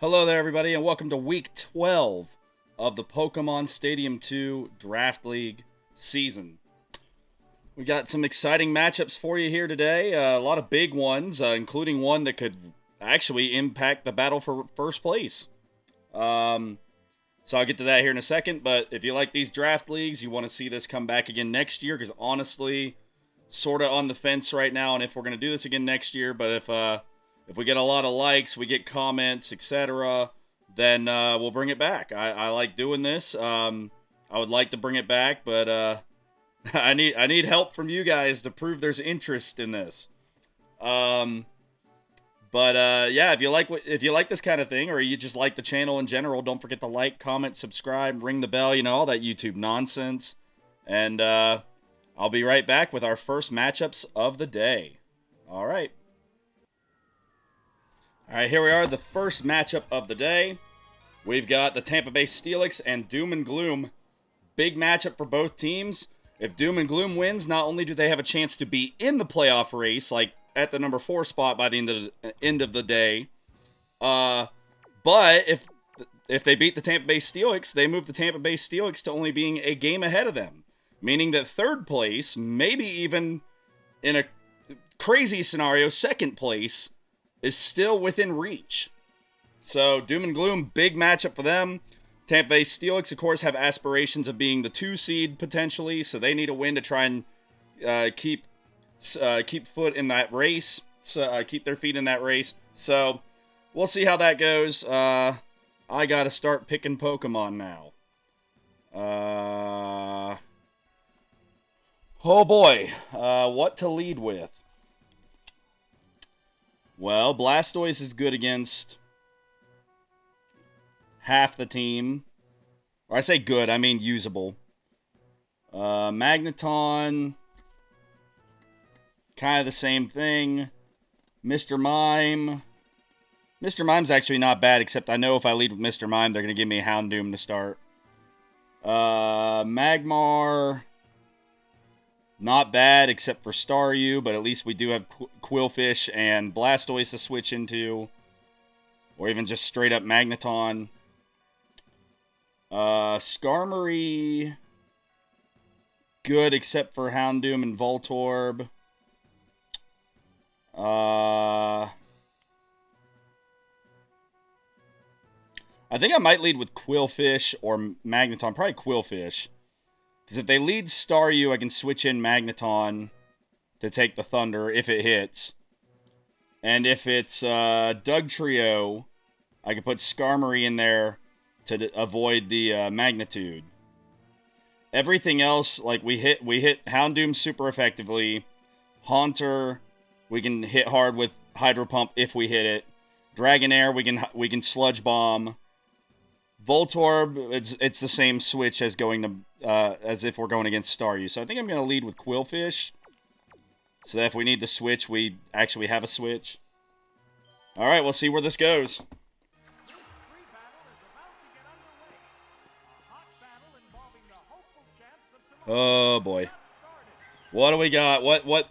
Hello there, everybody, and welcome to Week 12 of the Pokemon Stadium 2 Draft League season. We got some exciting matchups for you here today. A lot of big ones, including one that could actually impact the battle for first place. So I'll get to that here in a second, but if you like these draft leagues, you want to see this come back again next year, because honestly, sort of on the fence right now on if we're going to do this again next year, but if we get a lot of likes, we get comments, etc., then we'll bring it back. I like doing this. I would like to bring it back, but I need help from you guys to prove there's interest in this. Yeah, if you like this kind of thing, or you just like the channel in general, don't forget to like, comment, subscribe, ring the bell, all that YouTube nonsense. And I'll be right back with our first matchups of the day. All right. All right, here we are, the first matchup of the day. We've got the Tampa Bay Steelix and Doom and Gloom. Big matchup for both teams. If Doom and Gloom wins, not only do they have a chance to be in the playoff race, like at the number 4 spot by the end of the day, but if they beat the Tampa Bay Steelix, they move the Tampa Bay Steelix to only being a game ahead of them, meaning that third place, maybe even in a crazy scenario, second place, is still within reach. So, Doom and Gloom, big matchup for them. Tampa Bay Steelix, of course, have aspirations of being the 2 seed, potentially, so they need a win to try and keep foot in that race, keep their feet in that race. So, we'll see how that goes. I gotta start picking Pokemon now. Oh boy, what to lead with? Well, Blastoise is good against half the team. Or I say good, I mean usable. Magneton, kind of the same thing. Mr. Mime. Mr. Mime's actually not bad, except I know if I lead with Mr. Mime, they're going to give me a Houndoom to start. Magmar, not bad, except for Staryu, but at least we do have Quillfish and Blastoise to switch into. Or even just straight up Magneton. Skarmory, good except for Houndoom and Voltorb. I think I might lead with Quillfish or Magneton. Probably Quillfish. Because if they lead Staryu, I can switch in Magneton to take the Thunder if it hits. And if it's Dugtrio, I can put Skarmory in there to avoid the Magnitude. Everything else, like we hit Houndoom super effectively. Haunter, we can hit hard with Hydro Pump if we hit it. Dragonair, we can Sludge Bomb. Voltorb, it's the same switch as going to as if we're going against Staryu. So I think I'm going to lead with Quillfish, so that if we need to switch, we actually have a switch. All right, we'll see where this goes. Oh boy, what do we got? What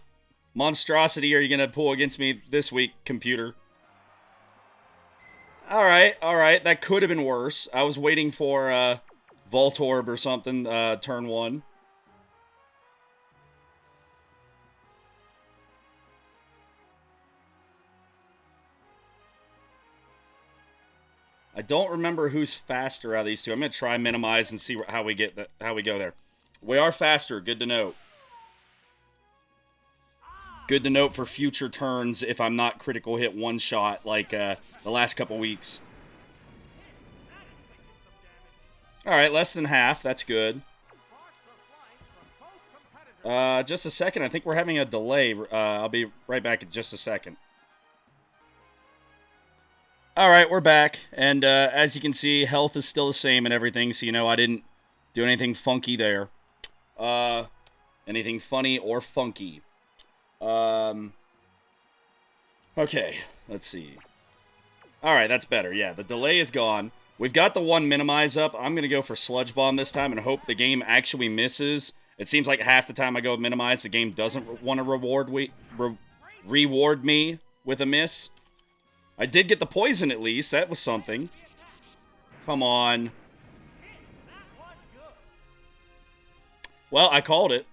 monstrosity are you going to pull against me this week, computer? All right. That could have been worse. I was waiting for Voltorb or something, turn 1. I don't remember who's faster out of these two. I'm going to try minimize and see how we go there. We are faster. Good to note. Good to note for future turns if I'm not critical hit one shot like the last couple weeks. Alright, less than half. That's good. Just a second. I think we're having a delay. I'll be right back in just a second. Alright, we're back. And as you can see, health is still the same and everything. So, I didn't do anything funky there. Anything funny or funky. Okay, let's see. Alright, that's better. Yeah, the delay is gone. We've got the 1 minimize up. I'm going to go for Sludge Bomb this time and hope the game actually misses. It seems like half the time I go minimize, the game doesn't want to reward me with a miss. I did get the poison at least. That was something. Come on. Well, I called it.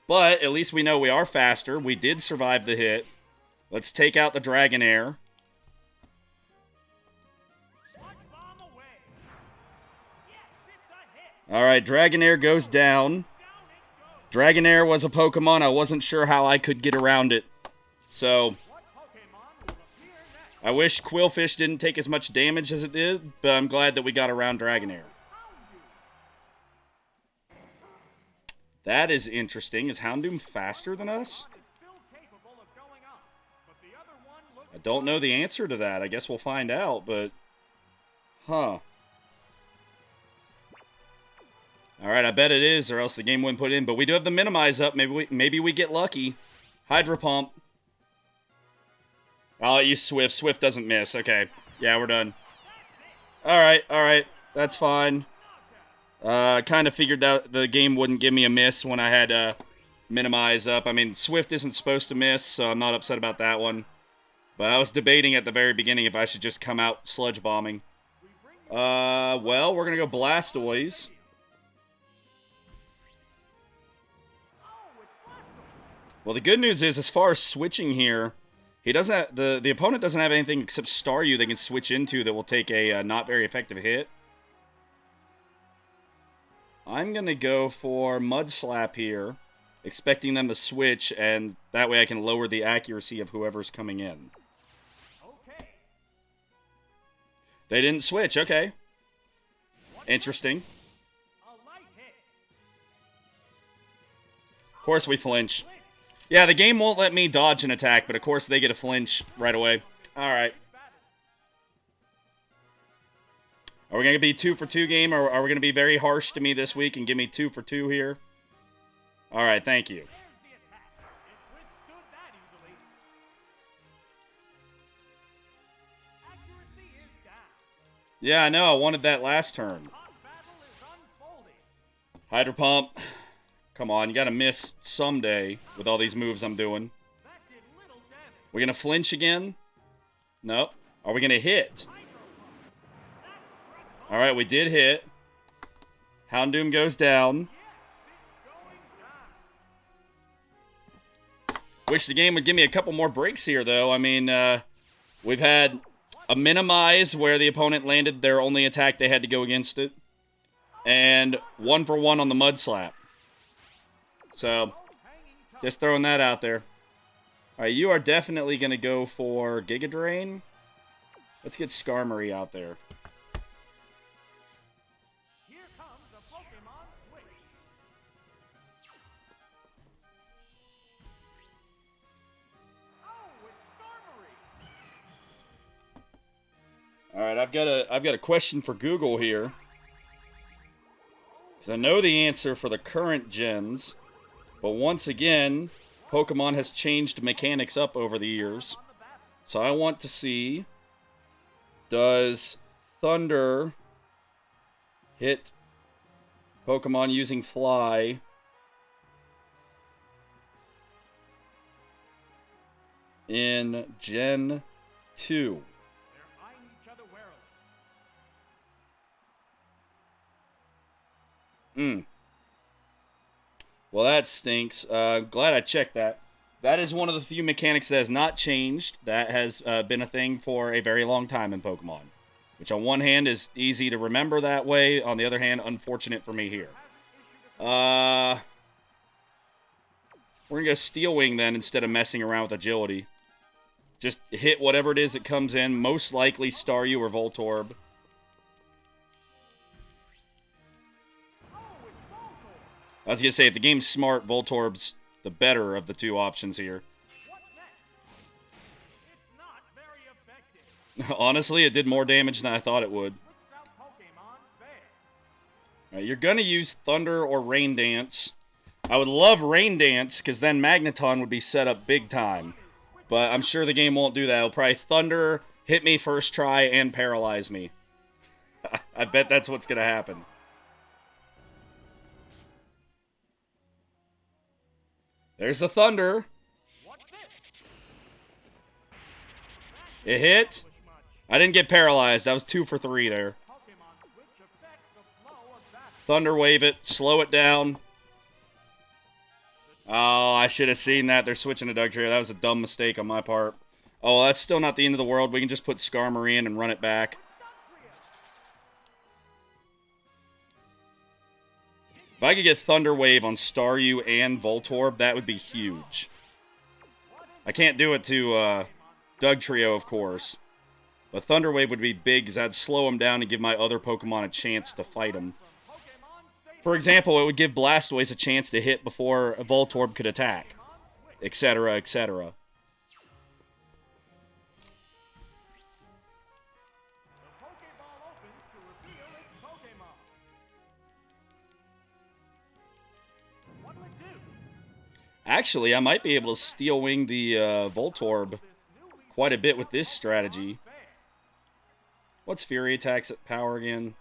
But at least we know we are faster. We did survive the hit. Let's take out the Dragonair. Alright, Dragonair goes down. Dragonair was a Pokemon. I wasn't sure how I could get around it. So, I wish Quillfish didn't take as much damage as it did, but I'm glad that we got around Dragonair. That is interesting. Is Houndoom faster than us? I don't know the answer to that. I guess we'll find out, but... Huh. Alright, I bet it is, or else the game wouldn't put it in. But we do have the Minimize up. Maybe we get lucky. Hydro Pump. I'll let you Swift. Swift doesn't miss. Okay. Yeah, we're done. Alright. That's fine. Kind of figured that the game wouldn't give me a miss when I had Minimize up. I mean, Swift isn't supposed to miss, so I'm not upset about that one. But I was debating at the very beginning if I should just come out Sludge Bombing. Well, we're going to go Blastoise. Well, the good news is, as far as switching here, he doesn't have, the opponent doesn't have anything except Staryu they can switch into that will take a not very effective hit. I'm going to go for Mud Slap here, expecting them to switch, and that way I can lower the accuracy of whoever's coming in. They didn't switch, okay. Interesting. Of course we flinch. Yeah, the game won't let me dodge an attack, but of course they get a flinch right away. Alright. Are we going to be 2 for 2 game, or are we going to be very harsh to me this week and give me 2 for 2 here? Alright, thank you. Yeah, I know. I wanted that last turn. Hydro Pump. Come on, you gotta miss someday with all these moves I'm doing. We're gonna flinch again? Nope. Are we gonna hit? Alright, we did hit. Houndoom goes down. Wish the game would give me a couple more breaks here, though. I mean, we've had a Minimize where the opponent landed their only attack, they had to go against it. And 1 for 1 on the Mud Slap. So, just throwing that out there. Alright, you are definitely going to go for Giga Drain. Let's get Skarmory out there. Here comes a Pokemon switch. Oh, it's Skarmory. Alright, I've got a question for Google here. Because I know the answer for the current gens. But once again, Pokemon has changed mechanics up over the years. So I want to see, does Thunder hit Pokemon using Fly in Gen 2? Well, that stinks. Glad I checked that. That is one of the few mechanics that has not changed. That has been a thing for a very long time in Pokemon. Which on one hand is easy to remember that way. On the other hand, unfortunate for me here. We're going to go Steel Wing then instead of messing around with Agility. Just hit whatever it is that comes in. Most likely Staryu or Voltorb. I was going to say, if the game's smart, Voltorb's the better of the two options here. Honestly, it did more damage than I thought it would. Right, you're going to use Thunder or Rain Dance. I would love Rain Dance, because then Magneton would be set up big time. But I'm sure the game won't do that. It'll probably Thunder, hit me first try, and paralyze me. I bet that's what's going to happen. There's the Thunder. It hit. I didn't get paralyzed. I was 2 for 3 there. Thunder Wave it. Slow it down. Oh, I should have seen that. They're switching to Dugtrio. That was a dumb mistake on my part. Oh, that's still not the end of the world. We can just put Skarmory in and run it back. If I could get Thunder Wave on Staryu and Voltorb, that would be huge. I can't do it to Dugtrio, of course. But Thunder Wave would be big because that'd slow him down and give my other Pokemon a chance to fight him. For example, it would give Blastoise a chance to hit before Voltorb could attack, etc., etc. Actually, I might be able to Steel Wing the Voltorb quite a bit with this strategy. What's Fury Attack's power again?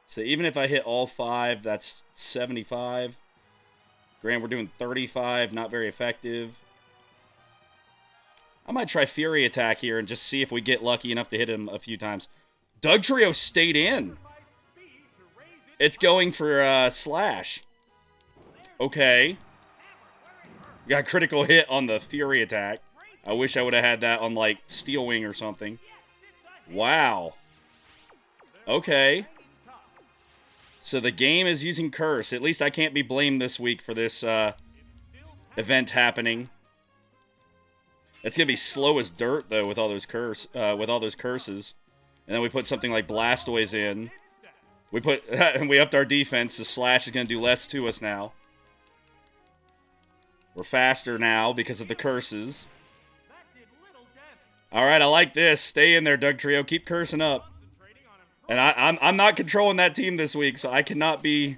So even if I hit all 5, that's 75. Grant, we're doing 35, not very effective. I might try Fury Attack here and just see if we get lucky enough to hit him a few times. Dugtrio stayed in. It's going for Slash. Okay. Got critical hit on the Fury Attack. I wish I would have had that on, like, Steel Wing or something. Wow. Okay. So the game is using Curse. At least I can't be blamed this week for this event happening. It's gonna be slow as dirt though with all those curses. And then we put something like Blastoise in. We put and we upped our defense. The Slash is gonna do less to us now. We're faster now because of the curses. All right, I like this. Stay in there, Dugtrio. Keep cursing up. And I'm not controlling that team this week, so I cannot be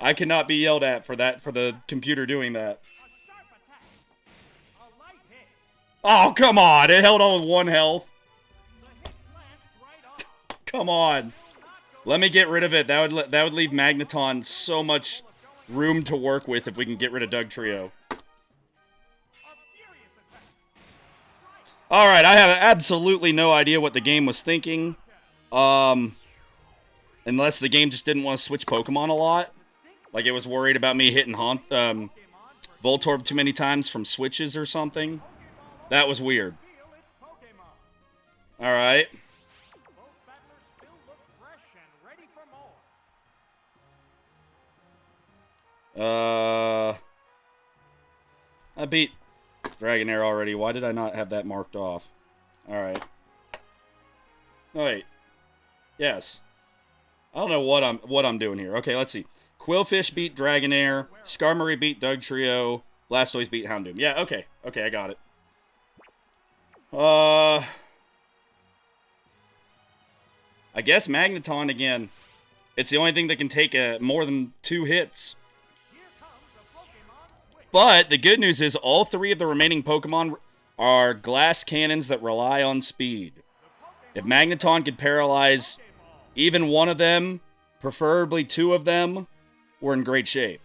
yelled at for the computer doing that. Oh, come on. It held on with 1 health. Come on. Let me get rid of it. That would leave Magneton so much room to work with if we can get rid of Dugtrio. All right, I have absolutely no idea what the game was thinking. Unless the game just didn't want to switch Pokemon a lot. Like it was worried about me hitting Voltorb too many times from switches or something. That was weird. All right. I beat Dragonair already. Why did I not have that marked off? All right. Oh, wait. Yes. I don't know what I'm doing here. Okay, let's see. Quillfish beat Dragonair. Skarmory beat Dugtrio. Blastoise beat Houndoom. Yeah, okay. Okay, I got it. I guess Magneton again. It's the only thing that can take more than 2 hits. But the good news is all 3 of the remaining Pokemon are glass cannons that rely on speed. If Magneton could paralyze even one of them, preferably 2 of them, we're in great shape.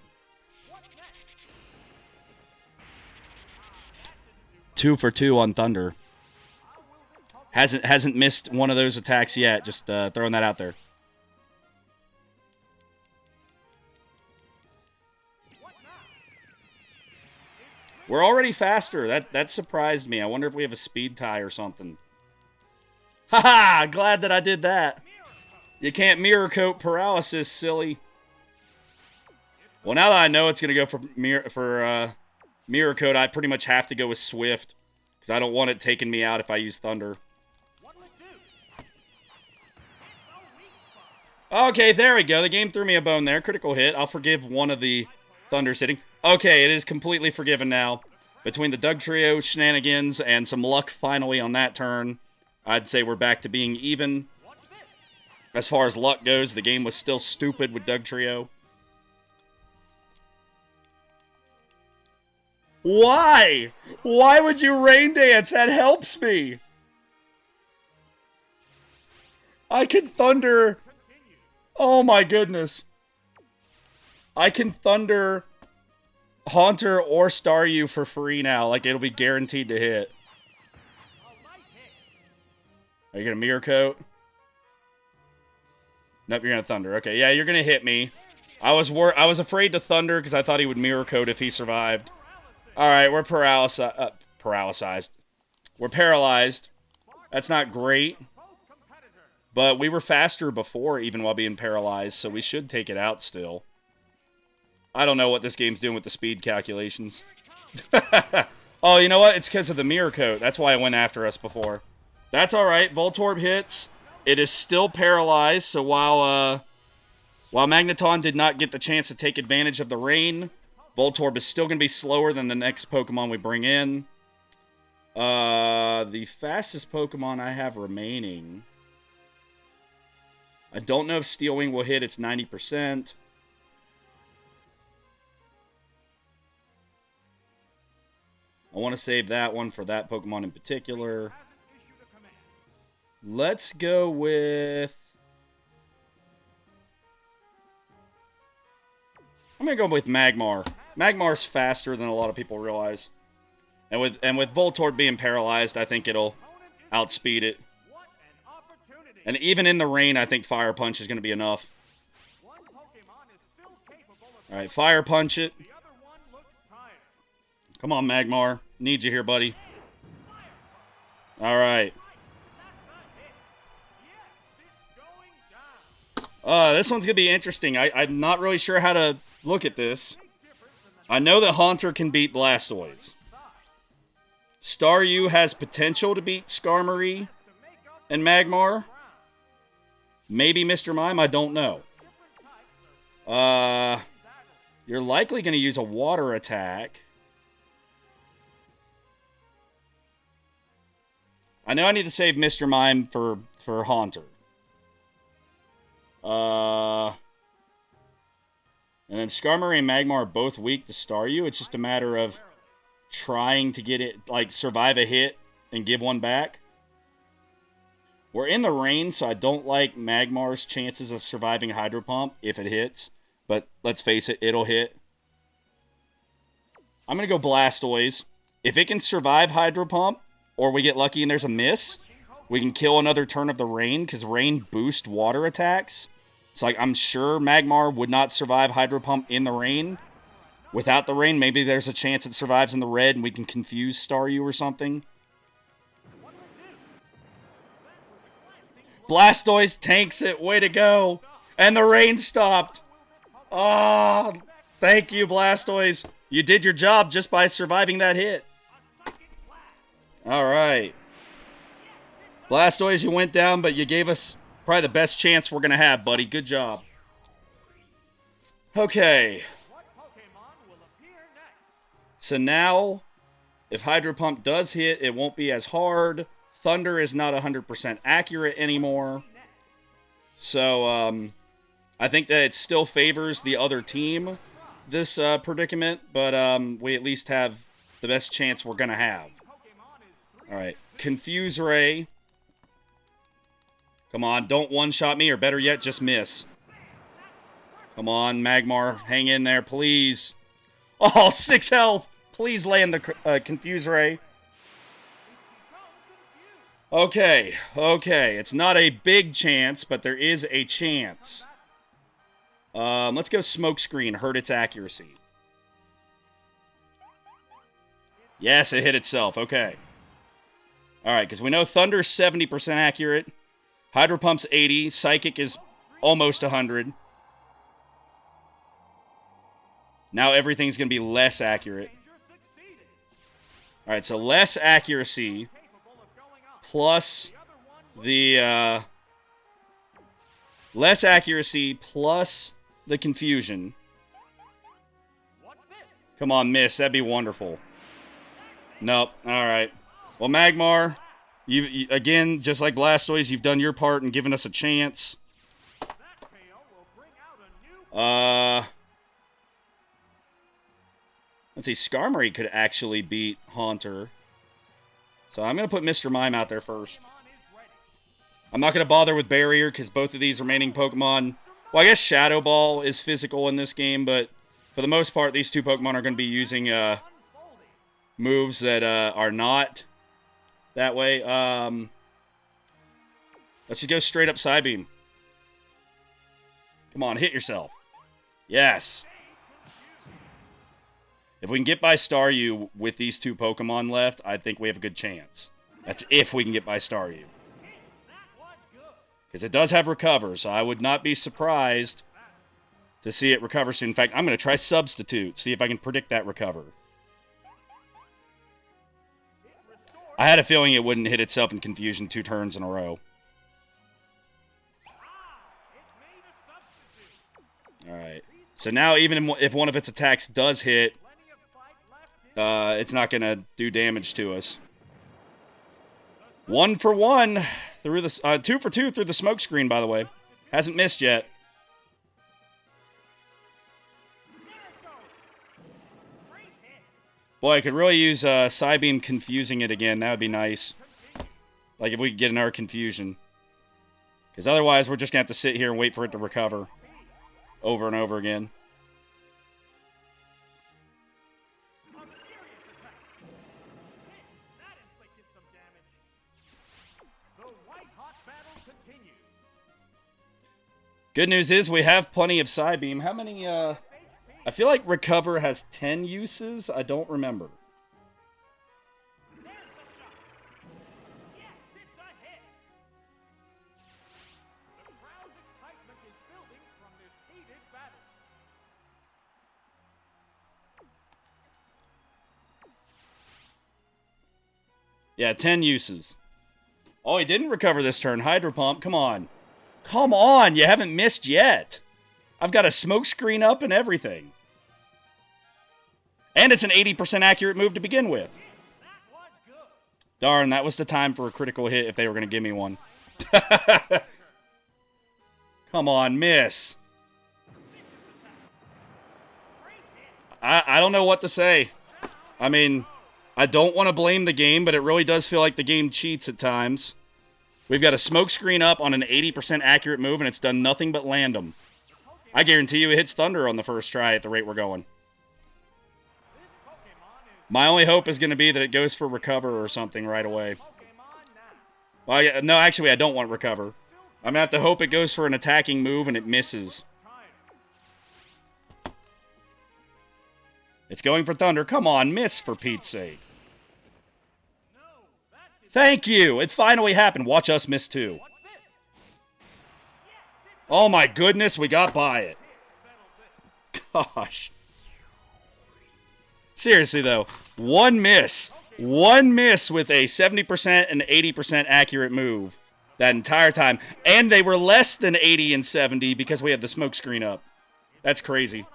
2 for 2 on Thunder. Hasn't missed one of those attacks yet. Just throwing that out there. We're already faster. That surprised me. I wonder if we have a speed tie or something. Haha! Glad that I did that. You can't Mirror Coat paralysis, silly. Well, now that I know it's going to go for Mirror Coat, I pretty much have to go with Swift. Because I don't want it taking me out if I use Thunder. Okay, there we go. The game threw me a bone there. Critical hit. I'll forgive one of the Thunders hitting. Okay, it is completely forgiven now. Between the Dugtrio shenanigans and some luck finally on that turn, I'd say we're back to being even. As far as luck goes, the game was still stupid with Dugtrio. Why? Why would you Rain Dance? That helps me. I can Thunder. Oh my goodness. I can Thunder Haunter or Staryu for free now. Like, it'll be guaranteed to hit. Are you going to Mirror Coat? Nope, you're going to Thunder. Okay, yeah, you're going to hit me. I was afraid to Thunder because I thought he would Mirror Coat if he survived. All right, we're paralyzed. We're paralyzed. That's not great. But we were faster before, even while being paralyzed, so we should take it out still. I don't know what this game's doing with the speed calculations. Oh, you know what? It's because of the Mirror Coat. That's why it went after us before. That's all right. Voltorb hits. It is still paralyzed, so while Magneton did not get the chance to take advantage of the rain, Voltorb is still going to be slower than the next Pokemon we bring in. The fastest Pokemon I have remaining... I don't know if Steel Wing will hit its 90%. I want to save that one for that Pokemon in particular. Let's go with... I'm going to go with Magmar. Magmar's faster than a lot of people realize. And with Voltorb being paralyzed, I think it'll outspeed it. And even in the rain, I think Fire Punch is going to be enough. Alright, Fire Punch it. Come on, Magmar. Need you here, buddy. Alright. This one's going to be interesting. I'm not really sure how to look at this. I know that Haunter can beat Blastoise. Staryu has potential to beat Skarmory and Magmar. Maybe Mr. Mime, I don't know. You're likely going to use a water attack. I know I need to save Mr. Mime for Haunter. And then Skarmory and Magmar are both weak to Staryu. It's just a matter of trying to get it, like, survive a hit and give one back. We're in the rain, so I don't like Magmar's chances of surviving Hydro Pump if it hits. But let's face it, it'll hit. I'm going to go Blastoise. If it can survive Hydro Pump, or we get lucky and there's a miss, we can kill another turn of the rain, because rain boosts water attacks. So, like, I'm sure Magmar would not survive Hydro Pump in the rain. Without the rain, maybe there's a chance it survives in the red and we can confuse Staryu or something. Blastoise tanks it. Way to go. And the rain stopped. Oh, thank you, Blastoise. You did your job just by surviving that hit. All right. Blastoise, you went down, but you gave us probably the best chance we're going to have, buddy. Good job. Okay. So now, if Hydro Pump does hit, it won't be as hard. Thunder is not 100% accurate anymore. So, I think that it still favors the other team, this predicament. But we at least have the best chance we're going to have. Alright, Confuse Ray. Come on, don't one-shot me, or better yet, just miss. Come on, Magmar, hang in there, please. Oh, 6 health! Please land the Confuse Ray. Okay. It's not a big chance, but there is a chance. Let's go Smokescreen, hurt its accuracy. Yes, it hit itself. Okay. Alright, because we know Thunder's 70% accurate. Hydro Pump's 80. Psychic is almost 100. Now everything's going to be less accurate. Alright, so less accuracy plus the less accuracy plus the confusion. Come on, miss. That'd be wonderful. Nope. Alright. Well, Magmar, you again, just like Blastoise, you've done your part and given us a chance. Let's see, Skarmory could actually beat Haunter. So I'm going to put Mr. Mime out there first. I'm not going to bother with Barrier because both of these remaining Pokemon... Well, I guess Shadow Ball is physical in this game, but for the most part, these two Pokemon are going to be using moves that are not that way. Let's just go straight up Psybeam. Come on, hit yourself. Yes. If we can get by Staryu with these 2 Pokemon left, I think we have a good chance. That's if we can get by Staryu. Because it does have Recover, so I would not be surprised to see it recover soon. In fact, I'm going to try Substitute, see if I can predict that Recover. I had a feeling it wouldn't hit itself in Confusion 2 turns in a row. Alright. So now even if one of its attacks does hit, it's not going to do damage to us. 1 for 1 through the 2 for 2 through the smoke screen, by the way. Hasn't missed yet. Boy, I could really use Psybeam confusing it again. That would be nice. Like if we could get another confusion. Because otherwise we're just going to have to sit here and wait for it to recover. Over and over again. Good news is we have plenty of Psybeam. How many, I feel like Recover has 10 uses. I don't remember. Yeah, 10 uses. Oh, he didn't recover this turn. Hydro Pump, come on. Come on, you haven't missed yet. I've got a smoke screen up and everything. And it's an 80% accurate move to begin with. Darn, that was the time for a critical hit if they were going to give me one. Come on, miss. I don't know what to say. I mean, I don't want to blame the game, but it really does feel like the game cheats at times. We've got a smoke screen up on an 80% accurate move, and it's done nothing but land them. I guarantee you it hits Thunder on the first try at the rate we're going. My only hope is going to be that it goes for Recover or something right away. Well, no, actually, I don't want Recover. I'm going to have to hope it goes for an attacking move and it misses. It's going for Thunder. Come on, miss for Pete's sake. Thank you! It finally happened. Watch us miss too. Oh my goodness, we got by it. Gosh. Seriously though, one miss with a 70% and 80% accurate move that entire time. And they were less than 80 and 70 because we had the smoke screen up. That's crazy.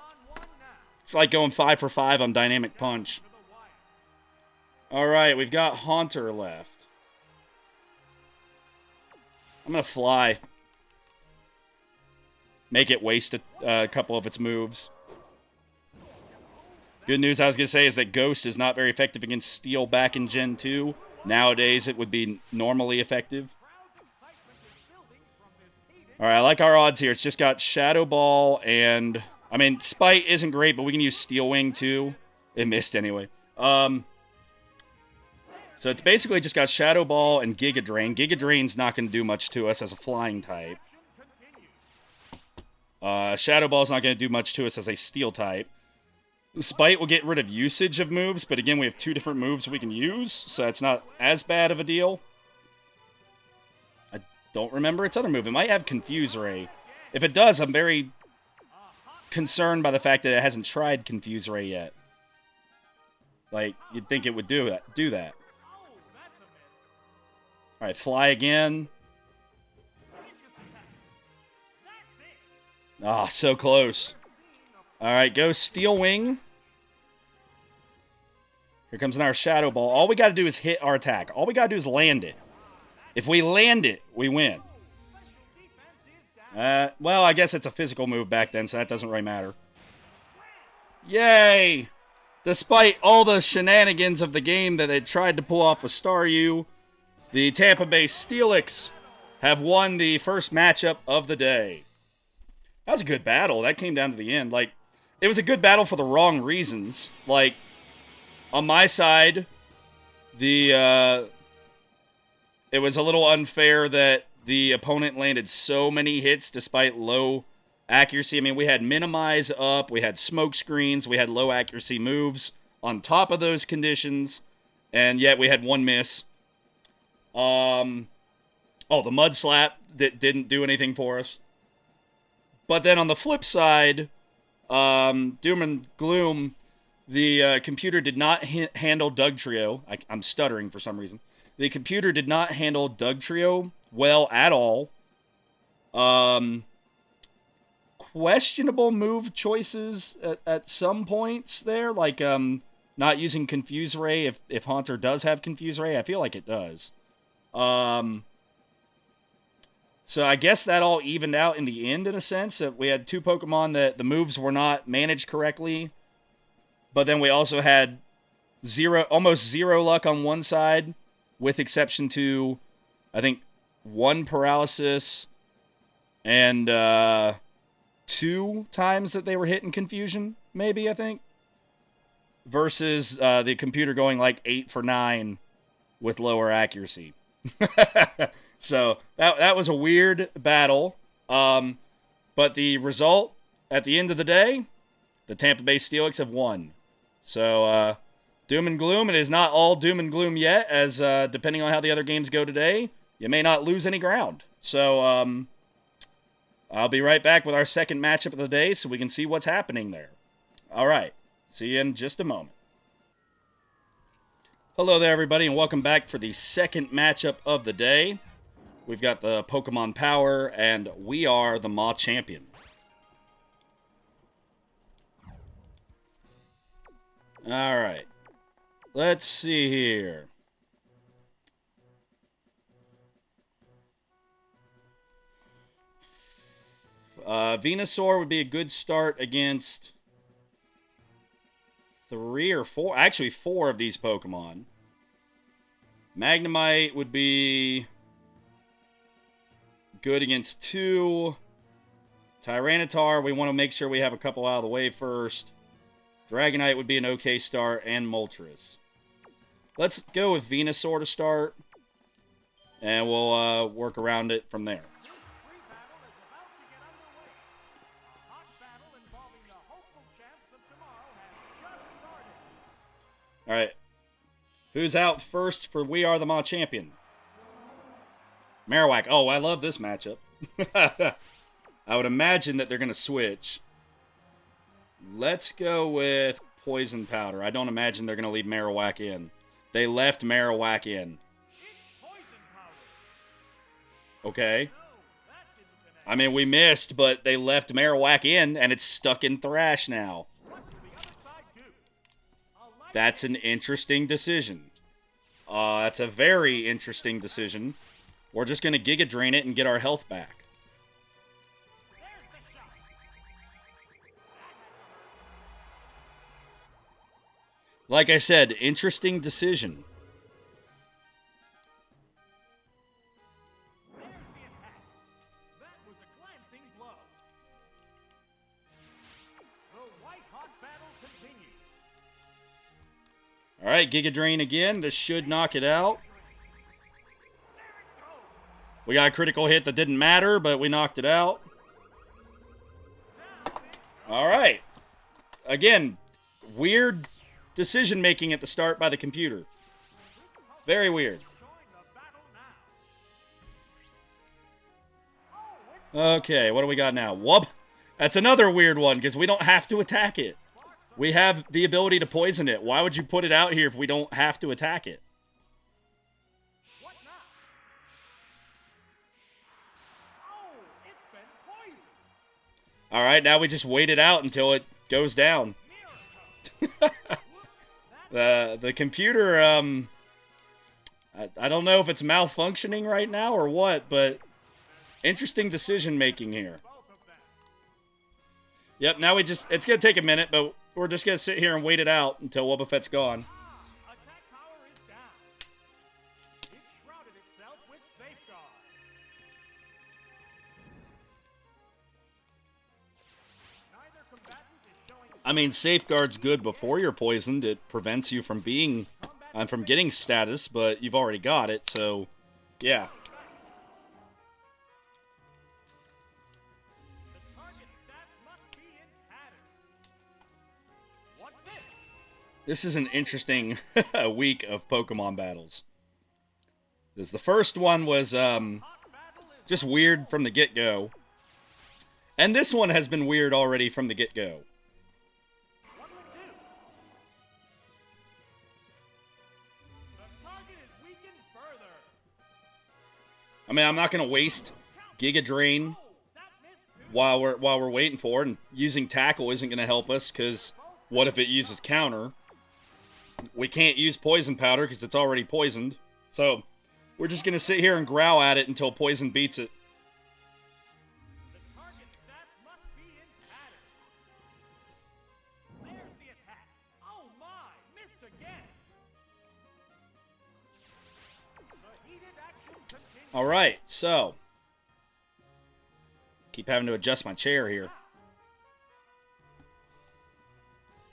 It's like going 5 for 5 on Dynamic Punch. Alright, we've got Haunter left. I'm going to fly. Make it waste a couple of its moves. Good news I was going to say is that Ghost is not very effective against Steel back in Gen 2. Nowadays, it would be normally effective. Alright, I like our odds here. It's just got Shadow Ball and... I mean, Spite isn't great, but we can use Steel Wing too. It missed anyway. So it's basically just got Shadow Ball and Giga Drain. Giga Drain's not going to do much to us as a flying type. Shadow Ball's not going to do much to us as a Steel type. Spite will get rid of usage of moves, but again, we have 2 different moves we can use, so it's not as bad of a deal. I don't remember its other move. It might have Confuse Ray. If it does, I'm very concerned by the fact that it hasn't tried Confuse Ray yet. Like, you'd think it would do that. Alright, fly again. Ah, so close. Alright, go Steel Wing. Here comes another Shadow Ball. All we gotta do is hit our attack. All we gotta do is land it. If we land it, we win. Well, I guess it's a physical move back then, so that doesn't really matter. Yay! Despite all the shenanigans of the game that it tried to pull off with Staryu, the Tampa Bay Steelix have won the first matchup of the day. That was a good battle. That came down to the end. Like, it was a good battle for the wrong reasons. Like, on my side, the it was a little unfair that the opponent landed so many hits despite low accuracy. I mean, we had minimize up, we had smoke screens, we had low accuracy moves on top of those conditions, and yet we had one miss. The mud slap that didn't do anything for us. But then on the flip side, Doom and Gloom, the computer did not handle Doug Trio. I'm stuttering for some reason. The computer did not handle Doug Trio well at all. Questionable move choices at some points there, like not using Confuse Ray if Haunter does have Confuse Ray. I feel like it does. So I guess that all evened out in the end in a sense. We had two Pokemon that the moves were not managed correctly, but then we also had almost zero luck on one side, with exception to, I think, one paralysis and 2 times that they were hit in confusion, maybe, I think, versus the computer going like 8 for 9 with lower accuracy. So that was a weird battle. But the result, at the end of the day, the Tampa Bay Steelix have won. So doom and gloom. It is not all doom and gloom yet, as depending on how the other games go today, you may not lose any ground. So I'll be right back with our second matchup of the day so we can see what's happening there. All right. See you in just a moment. Hello there, everybody, and welcome back for the second matchup of the day. We've got the Pokemon Power, and we are the Maw Champion. All right. Let's see here. Venusaur would be a good start against 3 or 4, actually 4 of these Pokemon. Magnemite would be good against 2. Tyranitar, we want to make sure we have a couple out of the way first. Dragonite would be an okay start, and Moltres. Let's go with Venusaur to start, and we'll work around it from there. All right. Who's out first for We Are the Maw Champion? Marowak. Oh, I love this matchup. I would imagine that they're going to switch. Let's go with Poison Powder. I don't imagine they're going to leave Marowak in. They left Marowak in. Okay. I mean, we missed, but they left Marowak in, and it's stuck in Thrash now. That's an interesting decision. That's a very interesting decision. We're just going to Giga Drain it and get our health back. Like I said, interesting decision. All right, Giga Drain again. This should knock it out. We got a critical hit that didn't matter, but we knocked it out. All right. Again, weird decision-making at the start by the computer. Very weird. Okay, what do we got now? Whoop. That's another weird one, because we don't have to attack it. We have the ability to poison it. Why would you put it out here if we don't have to attack it? All right, now we just wait it out until it goes down. The computer, I don't know if it's malfunctioning right now or what, but interesting decision-making here. Yep, now it's going to take a minute, but we're just going to sit here and wait it out until Wobbuffet's gone. I mean, Safeguard's good before you're poisoned. It prevents you from getting status, but you've already got it, so Yeah. This is an interesting week of Pokemon battles. The first one was just weird from the get-go. And this one has been weird already from the get-go. I mean, I'm not going to waste Giga Drain while we're waiting for it, and using Tackle isn't going to help us, because what if it uses Counter? We can't use Poison Powder because it's already poisoned. So, we're just going to sit here and growl at it until Poison beats it. Alright, so. Keep having to adjust my chair here.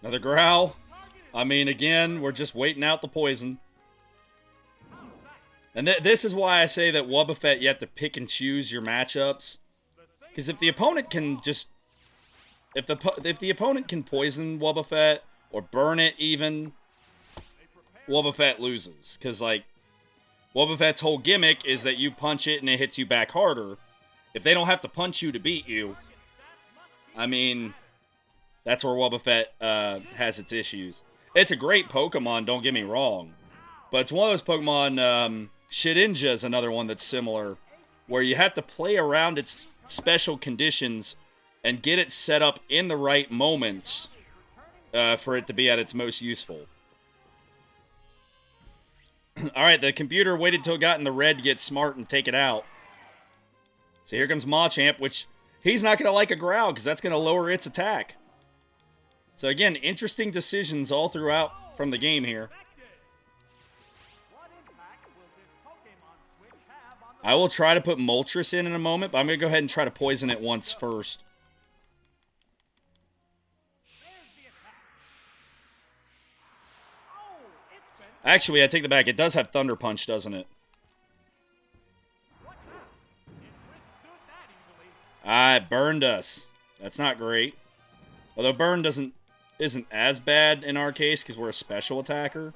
Another growl. I mean, again, we're just waiting out the poison. And this is why I say that Wobbuffet, you have to pick and choose your matchups. Because if the opponent can just... If the opponent can poison Wobbuffet, or burn it even, Wobbuffet loses. Because, like, Wobbuffet's whole gimmick is that you punch it and it hits you back harder. If they don't have to punch you to beat you, I mean, that's where Wobbuffet has its issues. It's a great Pokemon, don't get me wrong. But it's one of those Pokemon, Shedinja is another one that's similar, where you have to play around its special conditions and get it set up in the right moments for it to be at its most useful. Alright, the computer waited till it got in the red to get smart and take it out. So here comes Machamp, which he's not going to like a growl because that's going to lower its attack. So again, interesting decisions all throughout from the game here. I will try to put Moltres in a moment, but I'm going to go ahead and try to poison it once first. Actually, I take that back. It does have Thunder Punch, doesn't it? Ah, it burned us. That's not great. Although burn isn't as bad in our case because we're a special attacker.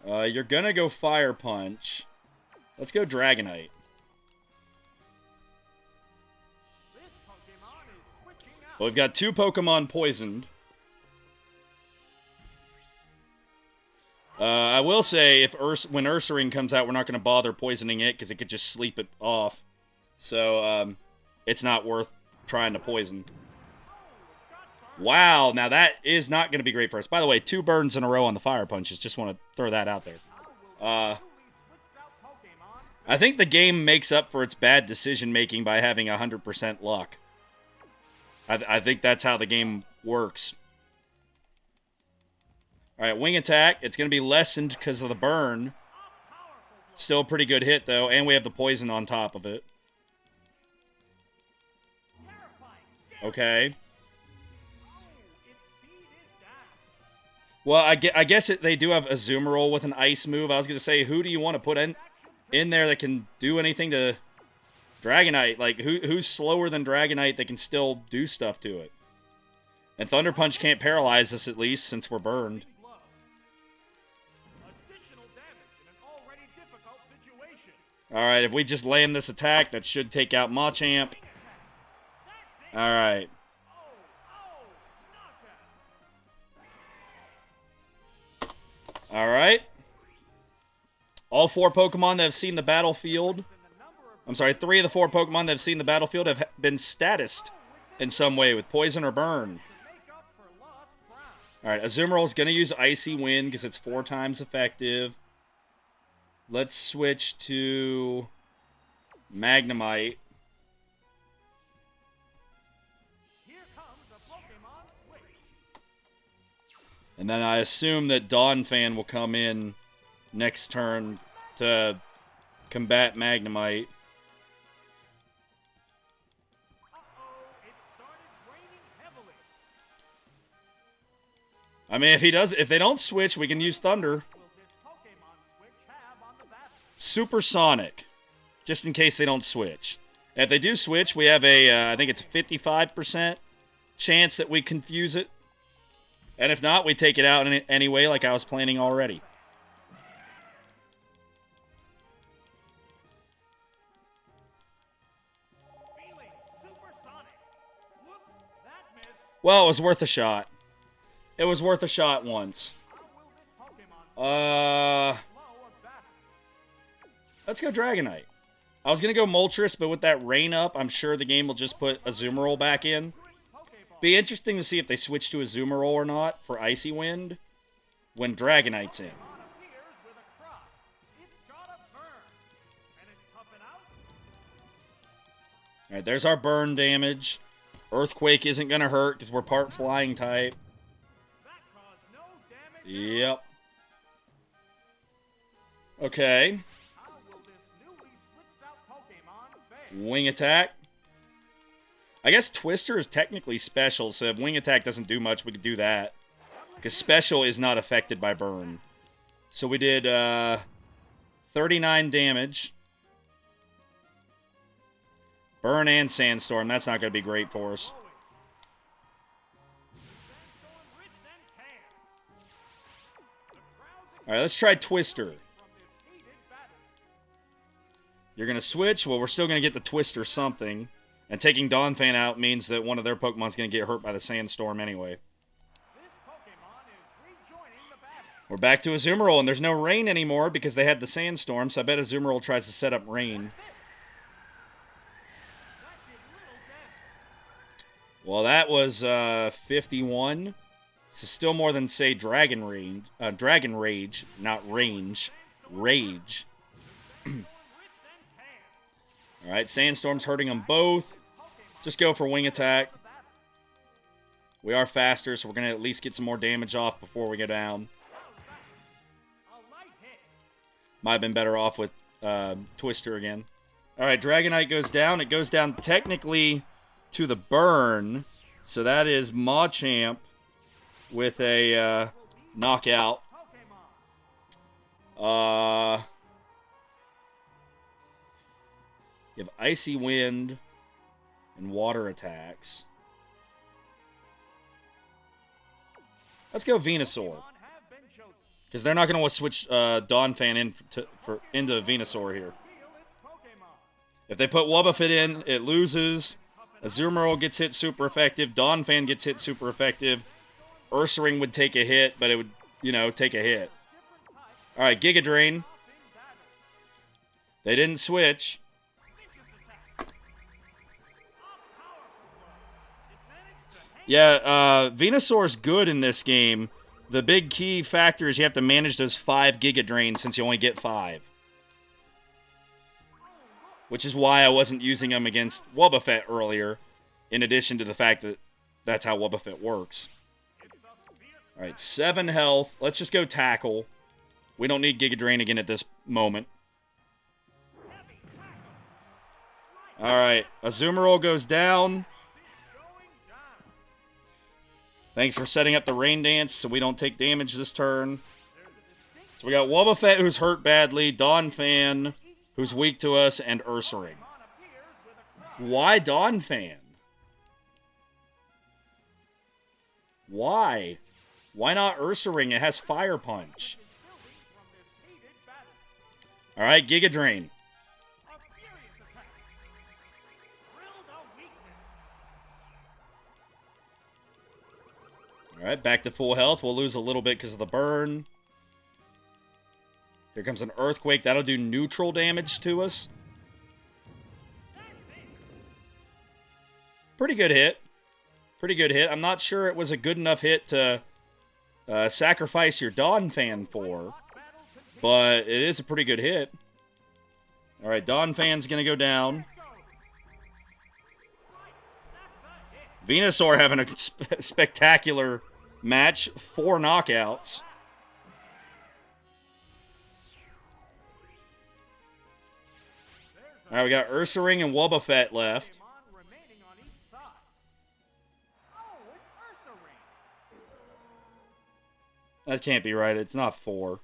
You're gonna go Fire Punch. Let's go Dragonite. Well, we've got two Pokemon poisoned. I will say, when Ursaring comes out, we're not going to bother poisoning it, because it could just sleep it off. So, it's not worth trying to poison. Wow, now that is not going to be great for us. By the way, 2 burns in a row on the Fire Punches. Just want to throw that out there. I think the game makes up for its bad decision-making by having 100% luck. I think that's how the game works. Alright, Wing Attack. It's going to be lessened because of the burn. Still a pretty good hit, though. And we have the poison on top of it. Okay. Well, I guess they do have Azumarill with an ice move. I was going to say, who do you want to put in there that can do anything to Dragonite? Like, who's slower than Dragonite that can still do stuff to it? And Thunder Punch can't paralyze us, at least, since we're burned. Alright, if we just land this attack, that should take out Machamp. Alright. Alright. All 4 Pokemon that have seen the battlefield... I'm sorry, 3 of the 4 Pokemon that have seen the battlefield have been statused in some way with Poison or Burn. Alright, Azumarill is going to use Icy Wind because it's 4 times effective. Let's switch to Magnemite. And then I assume that Donphan will come in next turn to combat Magnemite. I mean, if they don't switch, we can use Thunder. Supersonic, just in case they don't switch. And if they do switch, we have a, I think it's a 55% chance that we confuse it. And if not, we take it out anyway, like I was planning already. Well, it was worth a shot. It was worth a shot once. Let's go Dragonite. I was going to go Moltres, but with that rain up, I'm sure the game will just put Azumarill back in. Be interesting to see if they switch to Azumarill or not for Icy Wind when Dragonite's in. Alright, there's our burn damage. Earthquake isn't going to hurt because we're part flying type. Yep. Okay. Wing attack. I guess Twister is technically special, so if wing attack doesn't do much, we could do that. Because special is not affected by burn. So we did 39 damage. Burn and Sandstorm. That's not going to be great for us. Alright, let's try Twister. You're going to switch? Well, we're still going to get the Twister something. And taking Donphan out means that one of their Pokemon's going to get hurt by the Sandstorm anyway. We're back to Azumarill, and there's no rain anymore because they had the Sandstorm, so I bet Azumarill tries to set up rain. Well, that was 51. This is still more than, say, Dragon Rage, not range. Rage. Alright, Sandstorm's hurting them both. Just go for wing attack. We are faster, so we're going to at least get some more damage off before we go down. Might have been better off with Twister again. Alright, Dragonite goes down. It goes down technically to the burn. So that is Machamp with a knockout. You have Icy Wind and Water attacks. Let's go Venusaur. Because they're not going to switch Donphan into Venusaur here. If they put Wobbuffet in, it loses. Azumarill gets hit super effective. Donphan gets hit super effective. Ursaring would take a hit, but it would, you know, take a hit. Alright, Giga Drain. They didn't switch. Yeah, Venusaur's good in this game. The big key factor is you have to manage those 5 Giga Drains since you only get 5. Which is why I wasn't using them against Wobbuffet earlier, in addition to the fact that that's how Wobbuffet works. Alright, 7 health. Let's just go Tackle. We don't need Giga Drain again at this moment. Alright, Azumarill goes down. Thanks for setting up the Rain Dance so we don't take damage this turn. So we got Wobbuffet, who's hurt badly, Donphan, who's weak to us, and Ursaring. Why Donphan? Why? Why not Ursaring? It has Fire Punch. Alright, Giga Drain. Alright, back to full health. We'll lose a little bit because of the burn. Here comes an Earthquake. That'll do neutral damage to us. Pretty good hit. Pretty good hit. I'm not sure it was a good enough hit to sacrifice your Donphan for. But it is a pretty good hit. Alright, Donphan's going to go down. Venusaur having a spectacular match. 4 knockouts. Alright, we got Ursaring and Wobbuffet left. That can't be right. It's not 4.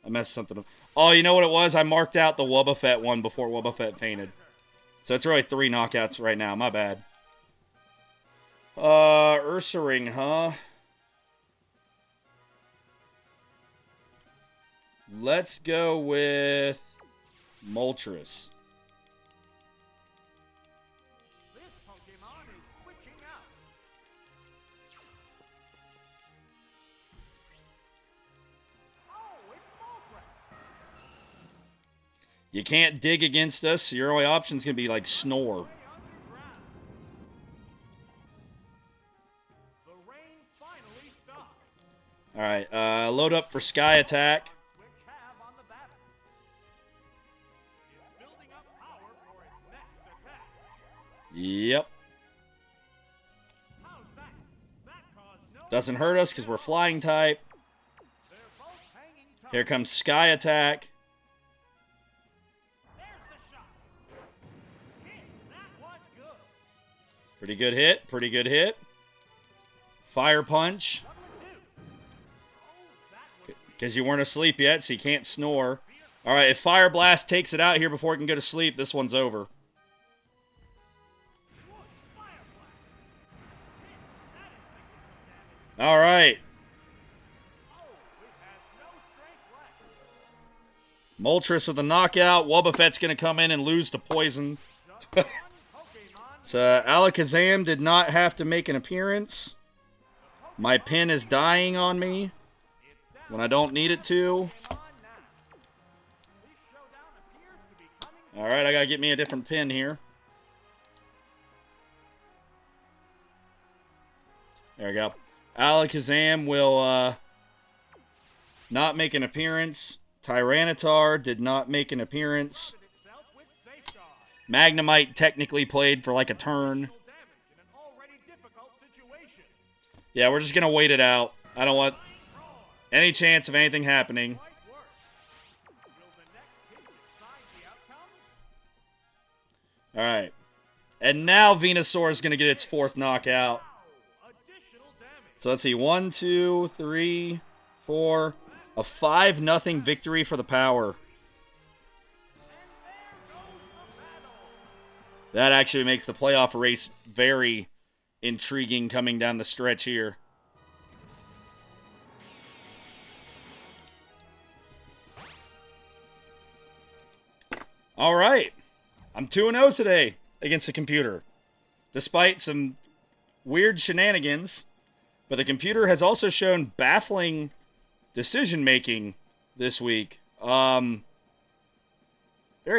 I messed something up. Oh, you know what it was? I marked out the Wobbuffet one before Wobbuffet fainted. So it's really 3 knockouts right now. My bad. Ursaring, huh? Let's go with Moltres. This Pokemon is switching out. Oh, it's Moltres. You can't dig against us. Your only option's going to be like Snore. The rain finally stopped. Alright, load up for Sky Attack. Switch have on the battle. It's building up power for its next attack. Yep. How's that? That caused no. Doesn't hurt us because we're Flying type. They're both hanging tough. Here comes Sky Attack. There's the shot. Hit. That was good. Pretty good hit. Pretty good hit. Fire Punch. Number 2. Oh, that was Because you weren't asleep yet, so you can't snore. Alright, if Fire Blast takes it out here before it can go to sleep, this one's over. Fire blast. That inflicted some damage. Alright. Oh, it has no strength left. Moltres with a knockout. Wobbuffet's going to come in and lose to Poison. Just one Pokemon. So, Alakazam did not have to make an appearance. My pin is dying on me It's down when I don't need it to. Pokemon now. This showdown appears to be coming. Alright, I got to get me a different pin here. There we go. Alakazam will not make an appearance. Tyranitar did not make an appearance. Itself with safeguard. Magnemite technically played for like a turn. Damage in an already difficult situation. Yeah, we're just going to wait it out. I don't want Roar. any chance of anything happening. Might work. Will the next hit decide the outcome? Alright. And now Venusaur is going to get its 4th knockout. Wow. Additional damage. So let's see. 1, 2, 3, 4. A 5-0 victory for the Power. And there goes the battle. That actually makes the playoff race very intriguing coming down the stretch here. All right. I'm 2-0 today against the computer. Despite some weird shenanigans. But the computer has also shown baffling decision-making this week. Very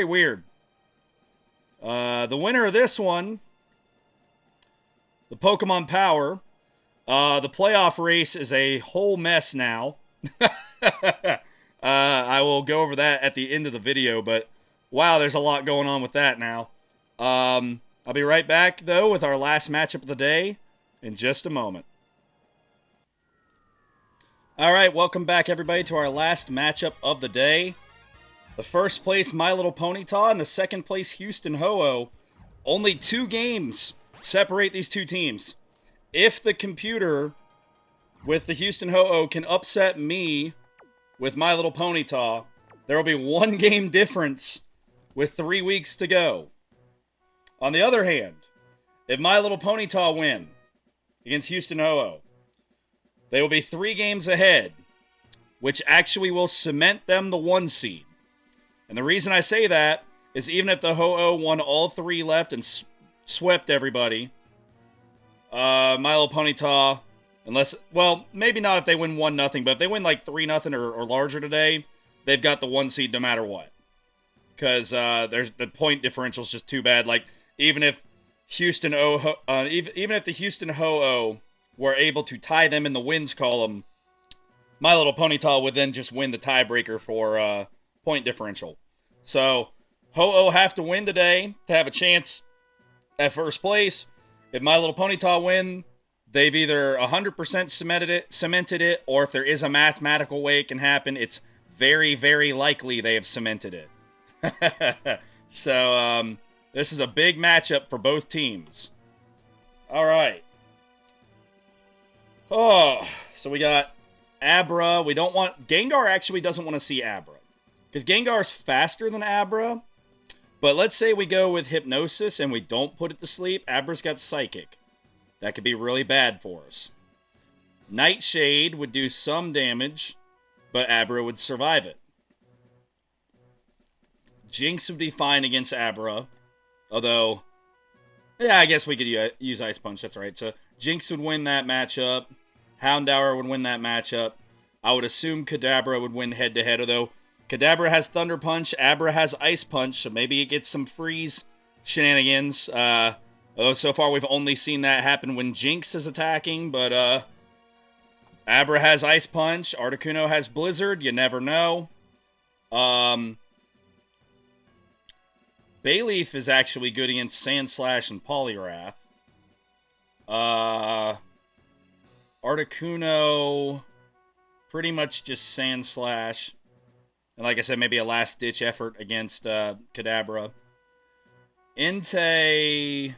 weird. The winner of this one, the Pokemon Power. The playoff race is a whole mess now. I will go over that at the end of the video, but wow, there's a lot going on with that now. I'll be right back, though, with our last matchup of the day in just a moment. All right, welcome back, everybody, to our last matchup of the day. The first place, My Little Ponyta, and the second place, Houston Ho-Oh. Only 2 games separate these two teams. If the computer with the Houston Ho-Oh can upset me with My Little Ponyta, there will be 1 game difference with 3 weeks to go. On the other hand, if My Little Ponyta win against Houston Ho-Oh, they will be 3 games ahead, which actually will cement them the 1 seed. And the reason I say that is even if the Ho-Oh won all 3 left and swept everybody, My Little Ponyta, unless, well, maybe not if they win 1-0, but if they win like 3-0 or larger today, they've got the 1 seed no matter what. Because there's the point differential is just too bad. Like, even if Houston even if the Houston Ho-Oh were able to tie them in the wins column, My Little Ponyta would then just win the tiebreaker for point differential. So, Ho-Oh have to win today to have a chance at first place. If My Little Ponyta win, they've either 100% cemented it, or if there is a mathematical way it can happen, it's very, very likely they have cemented it. So, this is a big matchup for both teams. All right. Oh, so we got Abra, we don't want... Gengar actually doesn't want to see Abra. Because Gengar's faster than Abra. But let's say we go with Hypnosis and we don't put it to sleep. Abra's got Psychic. That could be really bad for us. Nightshade would do some damage, but Abra would survive it. Jinx would be fine against Abra. Although, yeah, I guess we could use Ice Punch. That's right. So Jinx would win that matchup. Houndour would win that matchup. I would assume Kadabra would win head-to-head, although Kadabra has Thunder Punch, Abra has Ice Punch, so maybe it gets some freeze shenanigans. Although so far we've only seen that happen when Jinx is attacking, but Abra has Ice Punch, Articuno has Blizzard, you never know. Bayleaf is actually good against Sandslash and Poliwrath. Articuno, pretty much just Sandslash. And like I said, maybe a last-ditch effort against Kadabra. Entei,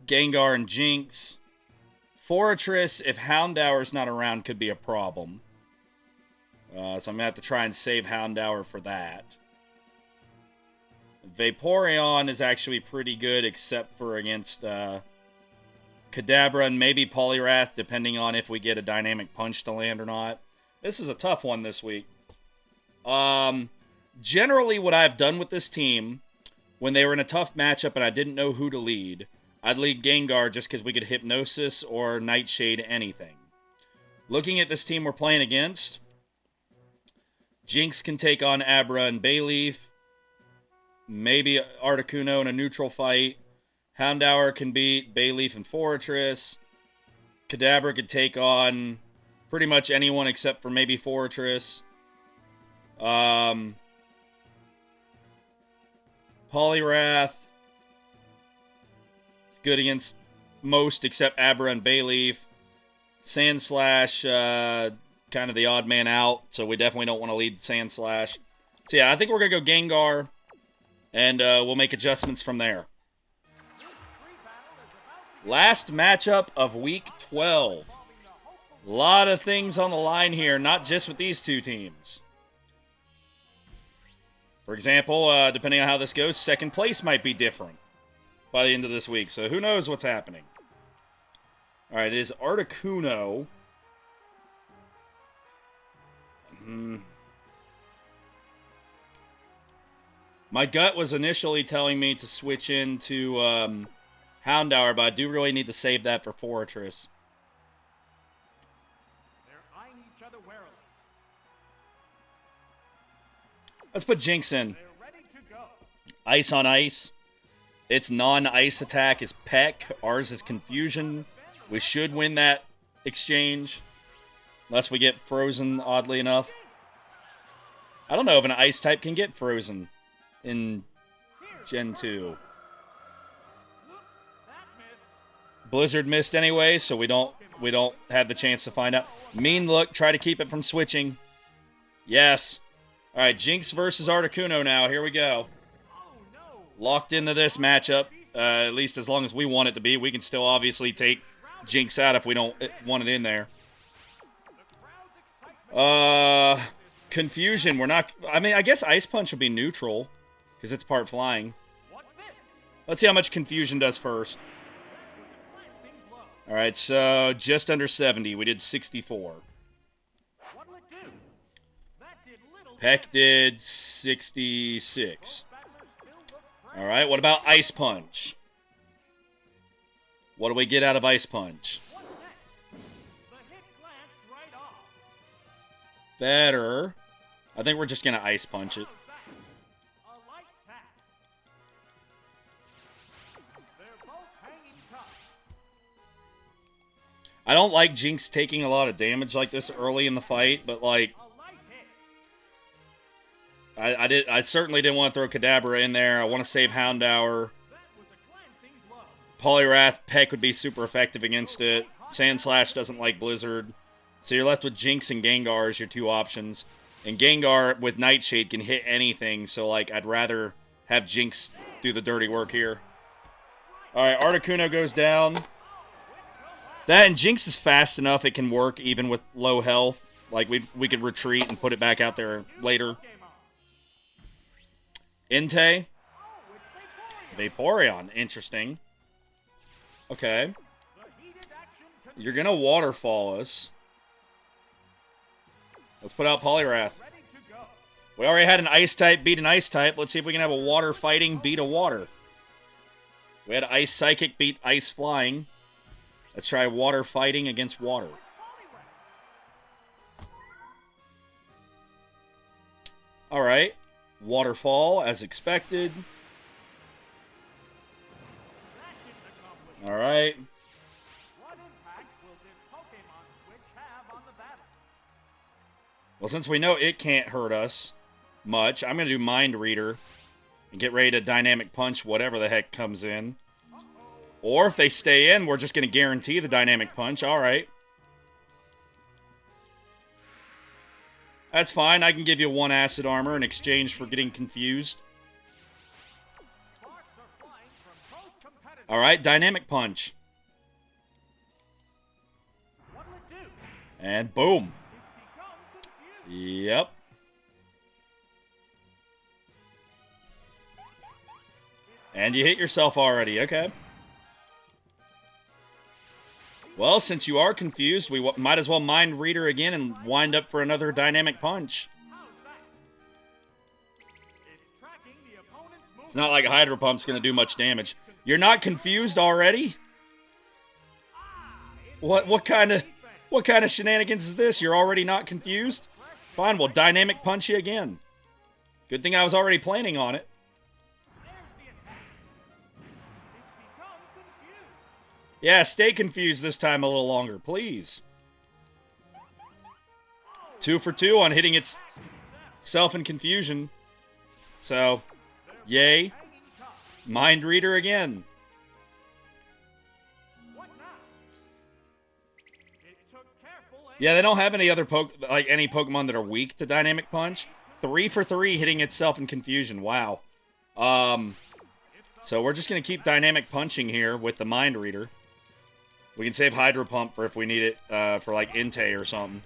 Gengar, and Jinx. Fortress, if Houndour's not around, could be a problem. So I'm going to have to try and save Houndour for that. Vaporeon is actually pretty good, except for against Kadabra and maybe Poliwrath, depending on if we get a Dynamic Punch to land or not. This is a tough one this week. Generally, what I've done with this team, when they were in a tough matchup and I didn't know who to lead, I'd lead Gengar just because we could Hypnosis or Nightshade anything. Looking at this team we're playing against, Jinx can take on Abra and Bayleaf. Maybe Articuno in a neutral fight. Houndour can beat Bayleaf and Fortress. Kadabra could take on pretty much anyone except for maybe Fortress. Poliwrath. It's good against most except Abra and Bayleaf. Sandslash, kind of the odd man out, so we definitely don't want to lead Sandslash. So yeah, I think we're going to go Gengar, and we'll make adjustments from there. Last matchup of Week 12. A lot of things on the line here, not just with these two teams. For example, depending on how this goes, second place might be different by the end of this week, so who knows what's happening. All right, it is Articuno. My gut was initially telling me to switch into Houndour, but I do really need to save that for Fortress. They're eyeing each other warily. Let's put Jinx in. They're ready to go. Ice on Ice. Its non-ice attack is Peck. Ours is Confusion. We should win that exchange. Unless we get frozen, oddly enough. I don't know if an Ice type can get frozen in Gen 2. Blizzard missed anyway, so we don't have the chance to find out. Mean Look, try to keep it from switching. Yes. All right, Jinx versus Articuno now. Here we go. Locked into this matchup, at least as long as we want it to be. We can still obviously take Jinx out if we don't want it in there. Confusion, we're not... I mean, I guess Ice Punch would be neutral, because it's part flying. Let's see how much Confusion does first. All right, so just under 70. We did 64. Peck did 66. All right, what about Ice Punch? What do we get out of Ice Punch? Better. I think we're just going to Ice Punch it. I don't like Jinx taking a lot of damage like this early in the fight, but like... I certainly didn't want to throw Kadabra in there. I want to save Houndour. Poliwrath, Peck would be super effective against it. Sandslash doesn't like Blizzard. So you're left with Jinx and Gengar as your two options. And Gengar with Nightshade can hit anything, so like I'd rather have Jinx do the dirty work here. Alright, Articuno goes down. That and Jinx is fast enough it can work even with low health. Like, we could retreat and put it back out there later. Entei. Vaporeon. Interesting. Okay. You're gonna waterfall us. Let's put out Poliwrath. We already had an ice type beat an ice type. Let's see if we can have a water fighting beat a water. We had ice psychic beat ice flying. Let's try water fighting against water. Alright. Waterfall as expected. Alright. Well, since we know it can't hurt us much, I'm going to do Mind Reader and get ready to Dynamic Punch whatever the heck comes in. Or if they stay in, we're just going to guarantee the Dynamic Punch. Alright. That's fine. I can give you 1 Acid Armor in exchange for getting confused. Alright, Dynamic Punch. And boom. Yep. And you hit yourself already, okay. Well, since you are confused, we might as well Mind Reader again and wind up for another Dynamic Punch. It's not like Hydro Pump's going to do much damage. You're not confused already? What kind of shenanigans is this? You're already not confused? Fine, we'll Dynamic Punch you again. Good thing I was already planning on it. Yeah, stay confused this time a little longer, please. 2 for 2 on hitting itself in confusion. So, yay. Mind Reader again. Yeah, they don't have any other any Pokemon that are weak to Dynamic Punch. 3 for 3 hitting itself in confusion. Wow. So we're just going to keep Dynamic Punching here with the Mind Reader. We can save Hydro Pump for if we need it for like Entei or something.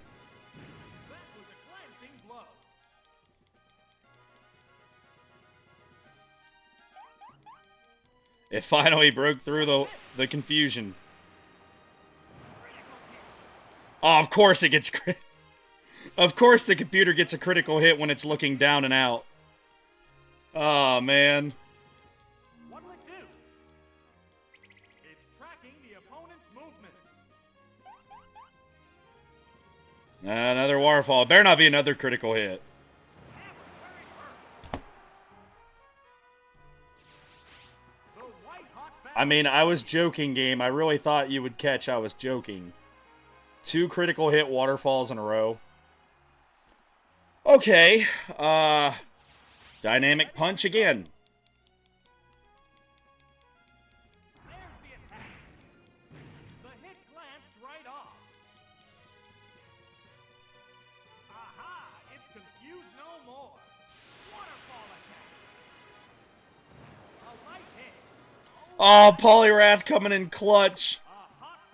It finally broke through the confusion. Oh, of course it gets of course the computer gets a critical hit when it's looking down and out. Oh, man. What will it do? It's tracking the opponent's movement. Another waterfall. Better not be another critical hit. I mean, I was joking, game. I really thought you would catch I was joking. 2 critical hit waterfalls in a row. Okay. Dynamic Punch again. There's the attack. The hit glanced right off. Aha! It's confused no more. Waterfall attack. A light hit. Oh, Poliwrath coming in clutch.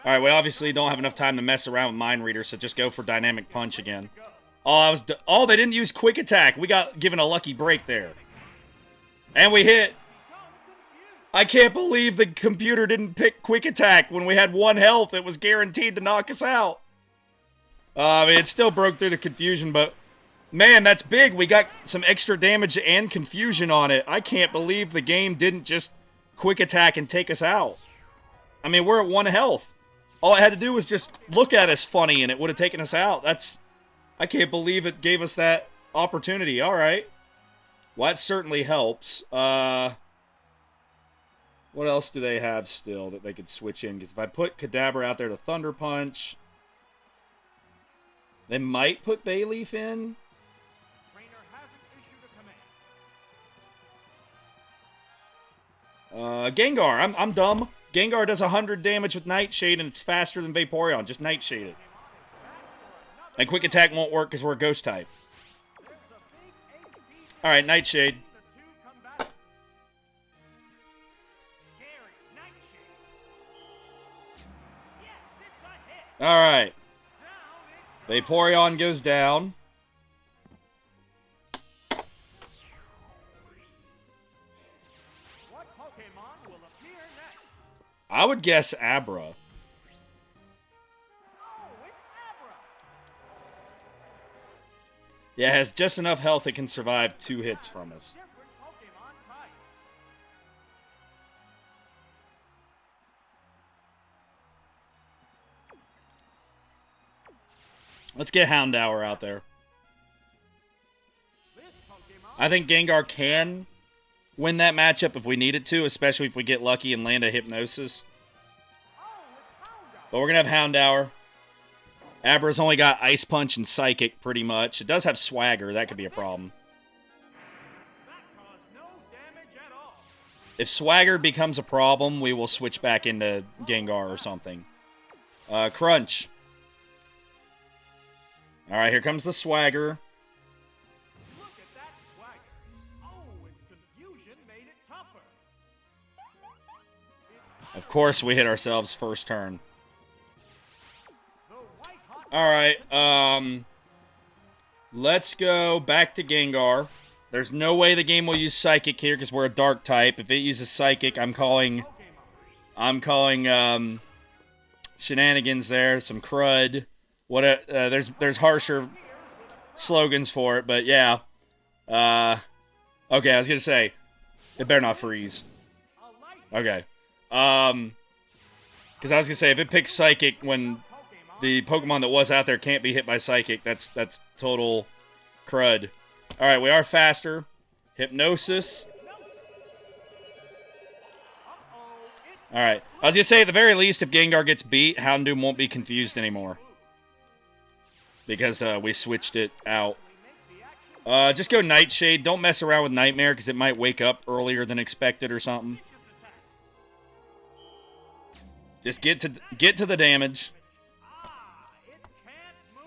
Alright, we obviously don't have enough time to mess around with Mind Reader, so just go for Dynamic Punch again. Oh, they didn't use Quick Attack. We got given a lucky break there. And we hit. I can't believe the computer didn't pick Quick Attack when we had 1 health. It was guaranteed to knock us out. I mean, it still broke through the confusion, but man, that's big. We got some extra damage and confusion on it. I can't believe the game didn't just Quick Attack and take us out. I mean, we're at 1 health. All it had to do was just look at us funny and it would have taken us out. I can't believe it gave us that opportunity. All right. Well, that certainly helps. What else do they have still that they could switch in? Because if I put Kadabra out there to Thunder Punch, they might put Bayleaf in. Gengar. I'm dumb. Gengar does 100 damage with Nightshade, and it's faster than Vaporeon. Just Nightshade it. And Quick Attack won't work because we're a Ghost type. Alright, Nightshade. Alright. Vaporeon goes down. What Pokemon will appear next? I would guess Abra. Oh, it's Abra! Yeah, it has just enough health it can survive 2 hits from us. Different Pokemon type. Let's get Houndour out there. This Pokemon I think Gengar can win that matchup if we need it to, especially if we get lucky and land a Hypnosis. But we're going to have Houndour. Abra's only got Ice Punch and Psychic, pretty much. It does have Swagger. That could be a problem. that caused no damage at all. If Swagger becomes a problem, we will switch back into Gengar or something. Crunch. Alright, here comes the Swagger. Look at that swagger. Oh, its confusion made it tougher. Of course, we hit ourselves first turn. The white hot Alright, let's go back to Gengar. There's no way the game will use Psychic here because we're a Dark type. If it uses Psychic, I'm calling shenanigans there, some crud. There's harsher slogans for it, but yeah. Okay, I was gonna say, it better not freeze. Okay. Because I was gonna say, if it picks Psychic when the Pokemon that was out there can't be hit by Psychic, that's total crud. Alright, we are faster. Hypnosis. Alright. I was gonna say, at the very least, if Gengar gets beat, Houndoom won't be confused anymore. Because we switched it out. Just go Nightshade. Don't mess around with Nightmare, because it might wake up earlier than expected or something. Just get to the damage.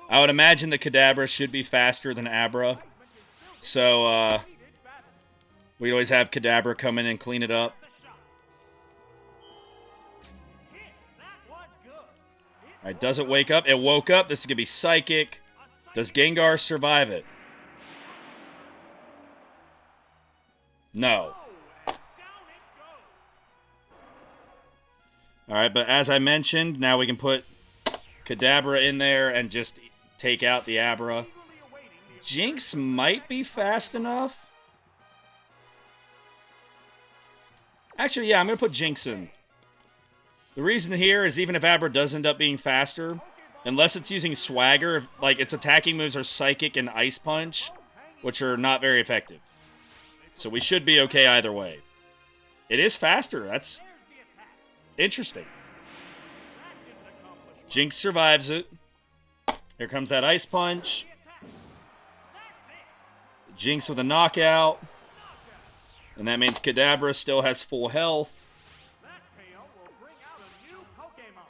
I would imagine the Kadabra should be faster than Abra. So, we'd always have Kadabra come in and clean it up. Alright, does it wake up? It woke up. This is going to be Psychic. Does Gengar survive it? No. Alright, but as I mentioned, now we can put Kadabra in there and just take out the Abra. Jinx might be fast enough. Actually, yeah, I'm going to put Jinx in. The reason here is even if Abra does end up being faster, unless it's using Swagger, like its attacking moves are Psychic and Ice Punch, which are not very effective. So we should be okay either way. It is faster. That's interesting. Jinx survives it. Here comes that Ice Punch. Jinx with a knockout. And that means Kadabra still has full health. That KO will bring out a new Pokemon.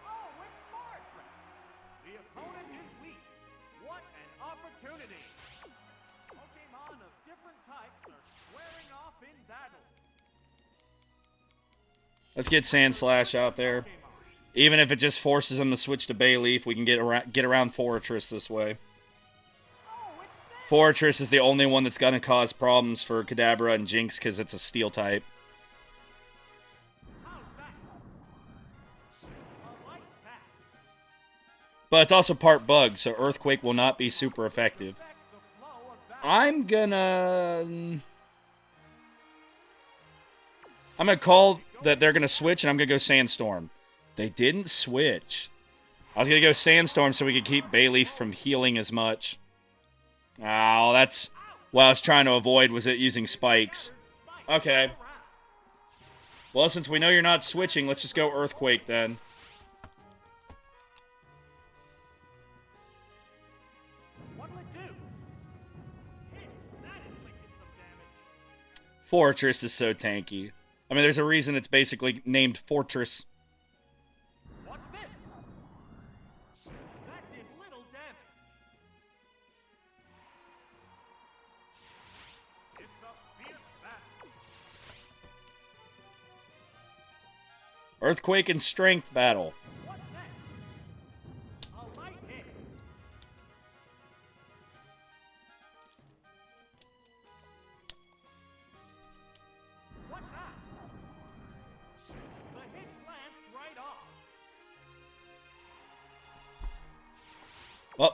Oh, it's Fortress. The opponent is weak. What an opportunity. Pokemon of different types are squaring off in battle. Let's get Sandslash out there. Even if it just forces them to switch to Bayleaf, we can get around Fortress this way. Fortress is the only one that's going to cause problems for Kadabra and Jinx because it's a Steel type. But it's also part bug, so Earthquake will not be super effective. I'm gonna call that they're gonna switch, and I'm gonna go Sandstorm. They didn't switch. I was gonna go Sandstorm so we could keep Bayleaf from healing as much. Oh, that's what I was trying to avoid, was it using spikes. Okay. Well, since we know you're not switching, let's just go Earthquake then. Fortress is so tanky. I mean, there's a reason it's basically named Fortress. What's this? That did little damage. It's a fierce battle. Earthquake and Strength battle. What's next? A light hit. What's that? The hit glanced right off. Well,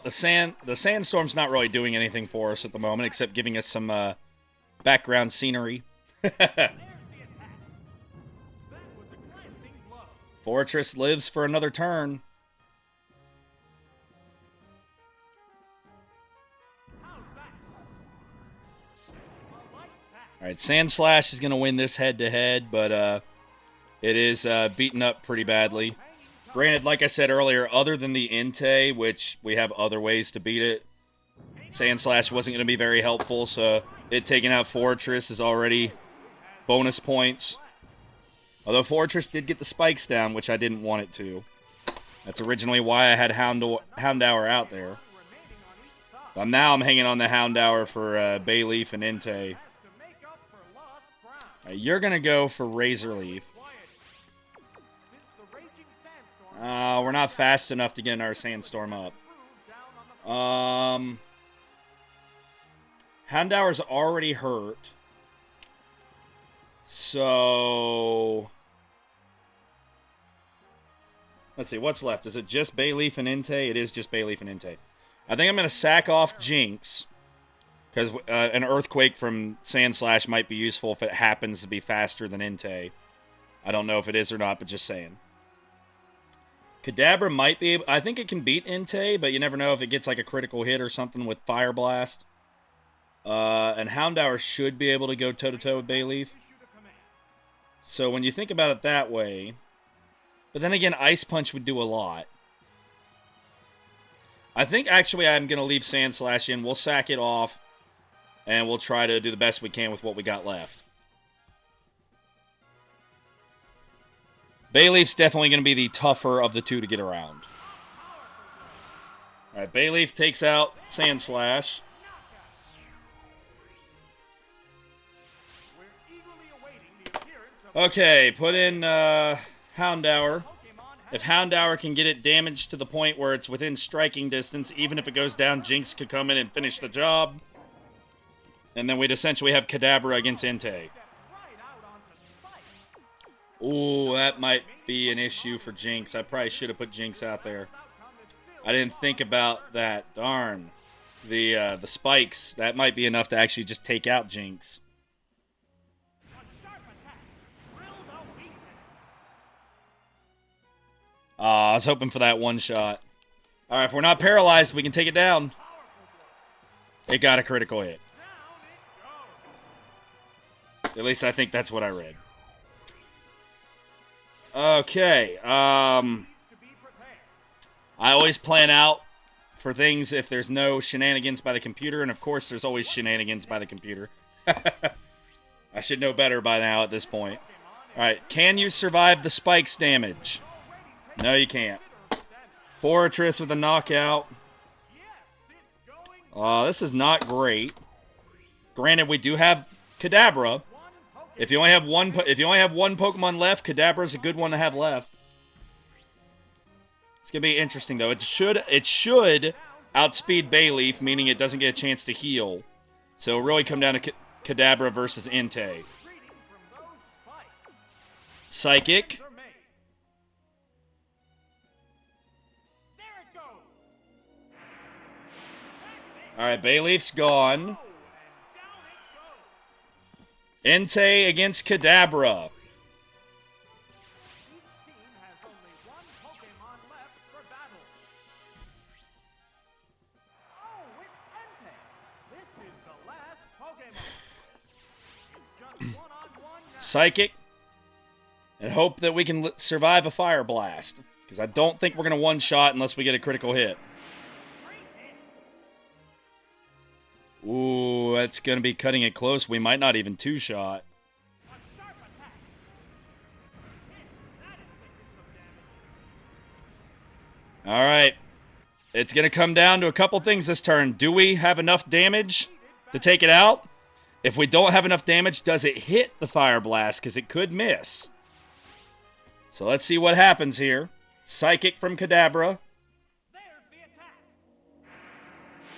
the sandstorm's not really doing anything for us at the moment, except giving us some background scenery. There's the attack. That was a glancing blow. Fortress lives for another turn. How's that? A light attack. All right, Sand Slash is going to win this head-to-head, but it is beaten up pretty badly. Granted, like I said earlier, other than the Entei, which we have other ways to beat it, Sand Slash wasn't going to be very helpful, so it taking out Fortress is already bonus points. Although Fortress did get the spikes down, which I didn't want it to. That's originally why I had Houndour out there. But now I'm hanging on the Houndour for Bayleaf and Entei. You're going to go for Razor Leaf. We're not fast enough to get our Sandstorm up. Houndour's already hurt. So... let's see, what's left? Is it just Bayleaf and Entei? It is just Bayleaf and Entei. I think I'm going to sack off Jinx. Because an Earthquake from Sand Slash might be useful if it happens to be faster than Entei. I don't know if it is or not, but just saying. Kadabra might be able... I think it can beat Entei, but you never know if it gets like a critical hit or something with Fire Blast. And Houndour should be able to go toe-to-toe with Bayleaf. So when you think about it that way... but then again, Ice Punch would do a lot. I think actually I'm going to leave Sand Slash in. We'll sack it off. And we'll try to do the best we can with what we got left. Bayleaf's definitely going to be the tougher of the two to get around. Alright, Bayleaf takes out Sand Slash. Okay, put in Houndour. If Houndour can get it damaged to the point where it's within striking distance, even if it goes down, Jinx could come in and finish the job. And then we'd essentially have Kadabra against Entei. Ooh, that might be an issue for Jinx. I probably should have put Jinx out there. I didn't think about that. Darn. The spikes, that might be enough to actually just take out Jinx. I was hoping for that one shot. Alright, if we're not paralyzed, we can take it down. It got a critical hit. At least I think that's what I read. Okay, I always plan out for things if there's no shenanigans by the computer, and of course there's always shenanigans by the computer. I should know better by now at this point. Alright, can you survive the spikes damage? No, you can't. Fortress with a knockout. This is not great. Granted, we do have Kadabra. If you only have one Pokemon left, Kadabra's a good one to have left. It's gonna be interesting though. It should outspeed Bayleaf, meaning it doesn't get a chance to heal. So it'll really come down to Kadabra versus Entei. Psychic. Alright, Bayleaf's gone. Entei against Kadabra. Psychic. And hope that we can survive a Fire Blast. Because I don't think we're going to one-shot unless we get a critical hit. Ooh, that's going to be cutting it close. We might not even two-shot. Alright. It's going to come down to a couple things this turn. Do we have enough damage to take it out? If we don't have enough damage, does it hit the Fire Blast? Because it could miss. So let's see what happens here. Psychic from Kadabra. There's the attack.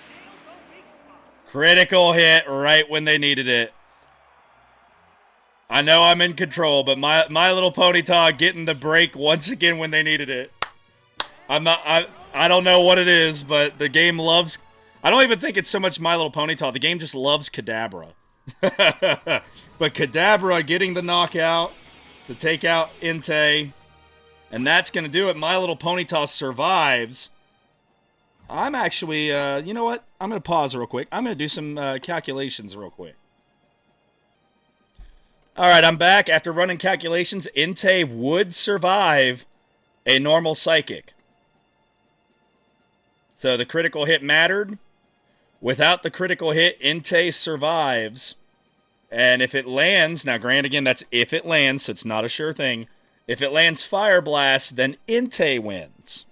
Nails the weak spot. Critical hit right when they needed it. I know I'm in control, but my Little Ponyta getting the break once again when they needed it. I don't know what it is, but the game loves... I don't even think it's so much My Little Ponyta. The game just loves Kadabra. But Kadabra getting the knockout to take out Entei. And that's going to do it. My Little Ponyta survives. I'm actually... you know what? I'm going to pause real quick. I'm going to do some calculations real quick. Alright, I'm back. After running calculations, Entei would survive a normal Psychic. So the critical hit mattered. Without the critical hit, Entei survives. And if it lands, now granted again, that's if it lands, so it's not a sure thing. If it lands Fire Blast, then Entei wins.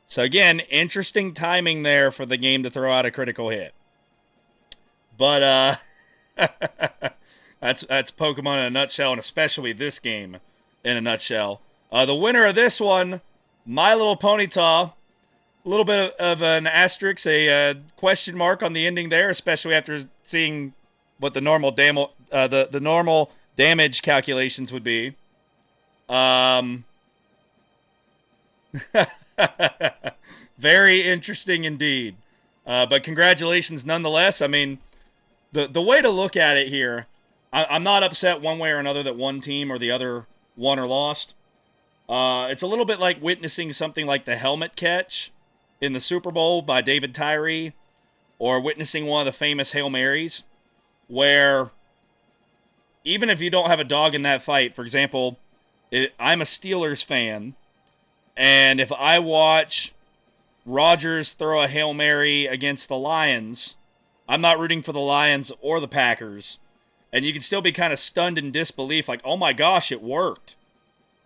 So again, interesting timing there for the game to throw out a critical hit. But, that's Pokemon in a nutshell, and especially this game in a nutshell. The winner of this one, My Little Ponyta. A little bit of an asterisk, a question mark on the ending there, especially after seeing what the normal the normal damage calculations would be. Very interesting indeed. But congratulations nonetheless. I mean, the way to look at it here, I'm not upset one way or another that one team or the other won or lost. It's a little bit like witnessing something like the helmet catch in the Super Bowl by David Tyree, or witnessing one of the famous Hail Marys, where even if you don't have a dog in that fight, for example, I'm a Steelers fan, and if I watch Rodgers throw a Hail Mary against the Lions, I'm not rooting for the Lions or the Packers, and you can still be kind of stunned in disbelief, like, oh my gosh, it worked.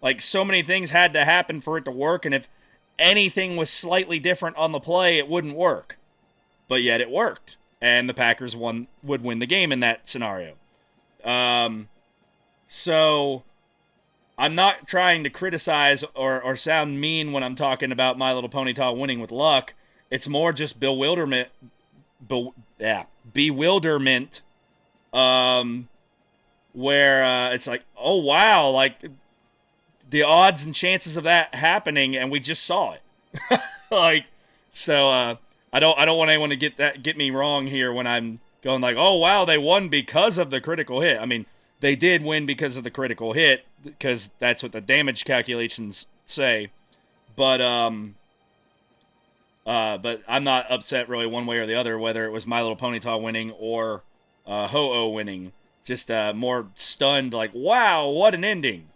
Like, so many things had to happen for it to work, and if anything was slightly different on the play, it wouldn't work. But yet it worked. And the Packers would win the game in that scenario. So, I'm not trying to criticize or sound mean when I'm talking about My Little Ponyta winning with luck. It's more just bewilderment. Bewilderment. Where it's like, oh wow, like... the odds and chances of that happening, and we just saw it. Like, so I don't want anyone to get me wrong here when I'm going like, oh wow, they won because of the critical hit. I mean, they did win because of the critical hit, because that's what the damage calculations say. But I'm not upset really one way or the other whether it was My Little Ponyta winning or Ho-Oh winning. Just more stunned, like, wow, what an ending.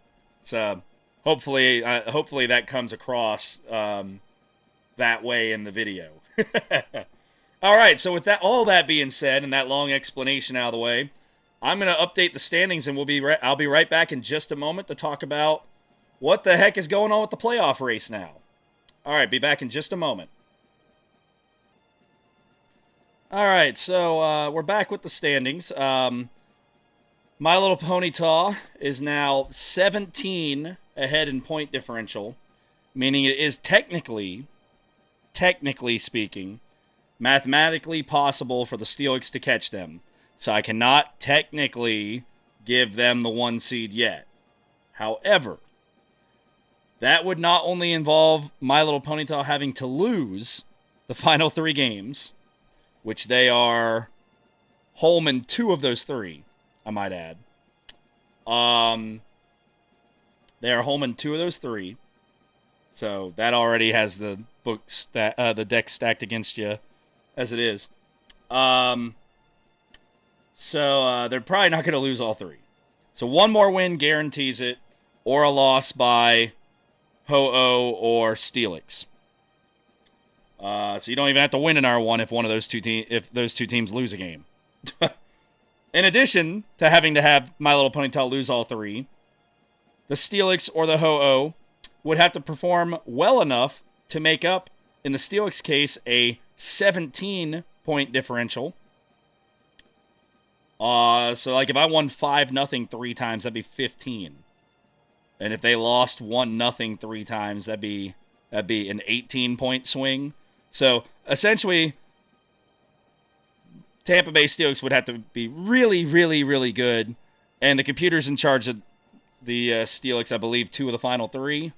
So. Hopefully that comes across that way in the video. All right, so with all that being said and that long explanation out of the way, I'm going to update the standings, and I'll be right back in just a moment to talk about what the heck is going on with the playoff race now. All right, be back in just a moment. All right, so we're back with the standings. My Little Ponyta is now 17 ahead in point differential, meaning it is technically speaking, mathematically possible for the Steelix to catch them. So I cannot technically give them the 1 seed yet. However, that would not only involve My Little Ponyta having to lose the final 3 games, which they are home in 2 of those 3, I might add. They are home in 2 of those 3. So that already has the the deck stacked against you as it is. So they're probably not going to lose all 3. So 1 more win guarantees it, or a loss by Ho-Oh or Steelix. So you don't even have to win in R1 if those two teams lose a game. In addition to having to have My Little Ponyta lose all 3, the Steelix or the Ho-Oh would have to perform well enough to make up, in the Steelix case, a 17-point differential. So, like, if I won 5-0 3 times, that'd be 15. And if they lost 1-0 3 times, that'd be an 18-point swing. So essentially, Tampa Bay Steelix would have to be really, really, really good. And the computer's in charge of the Steelix, I believe, 2 of the final 3.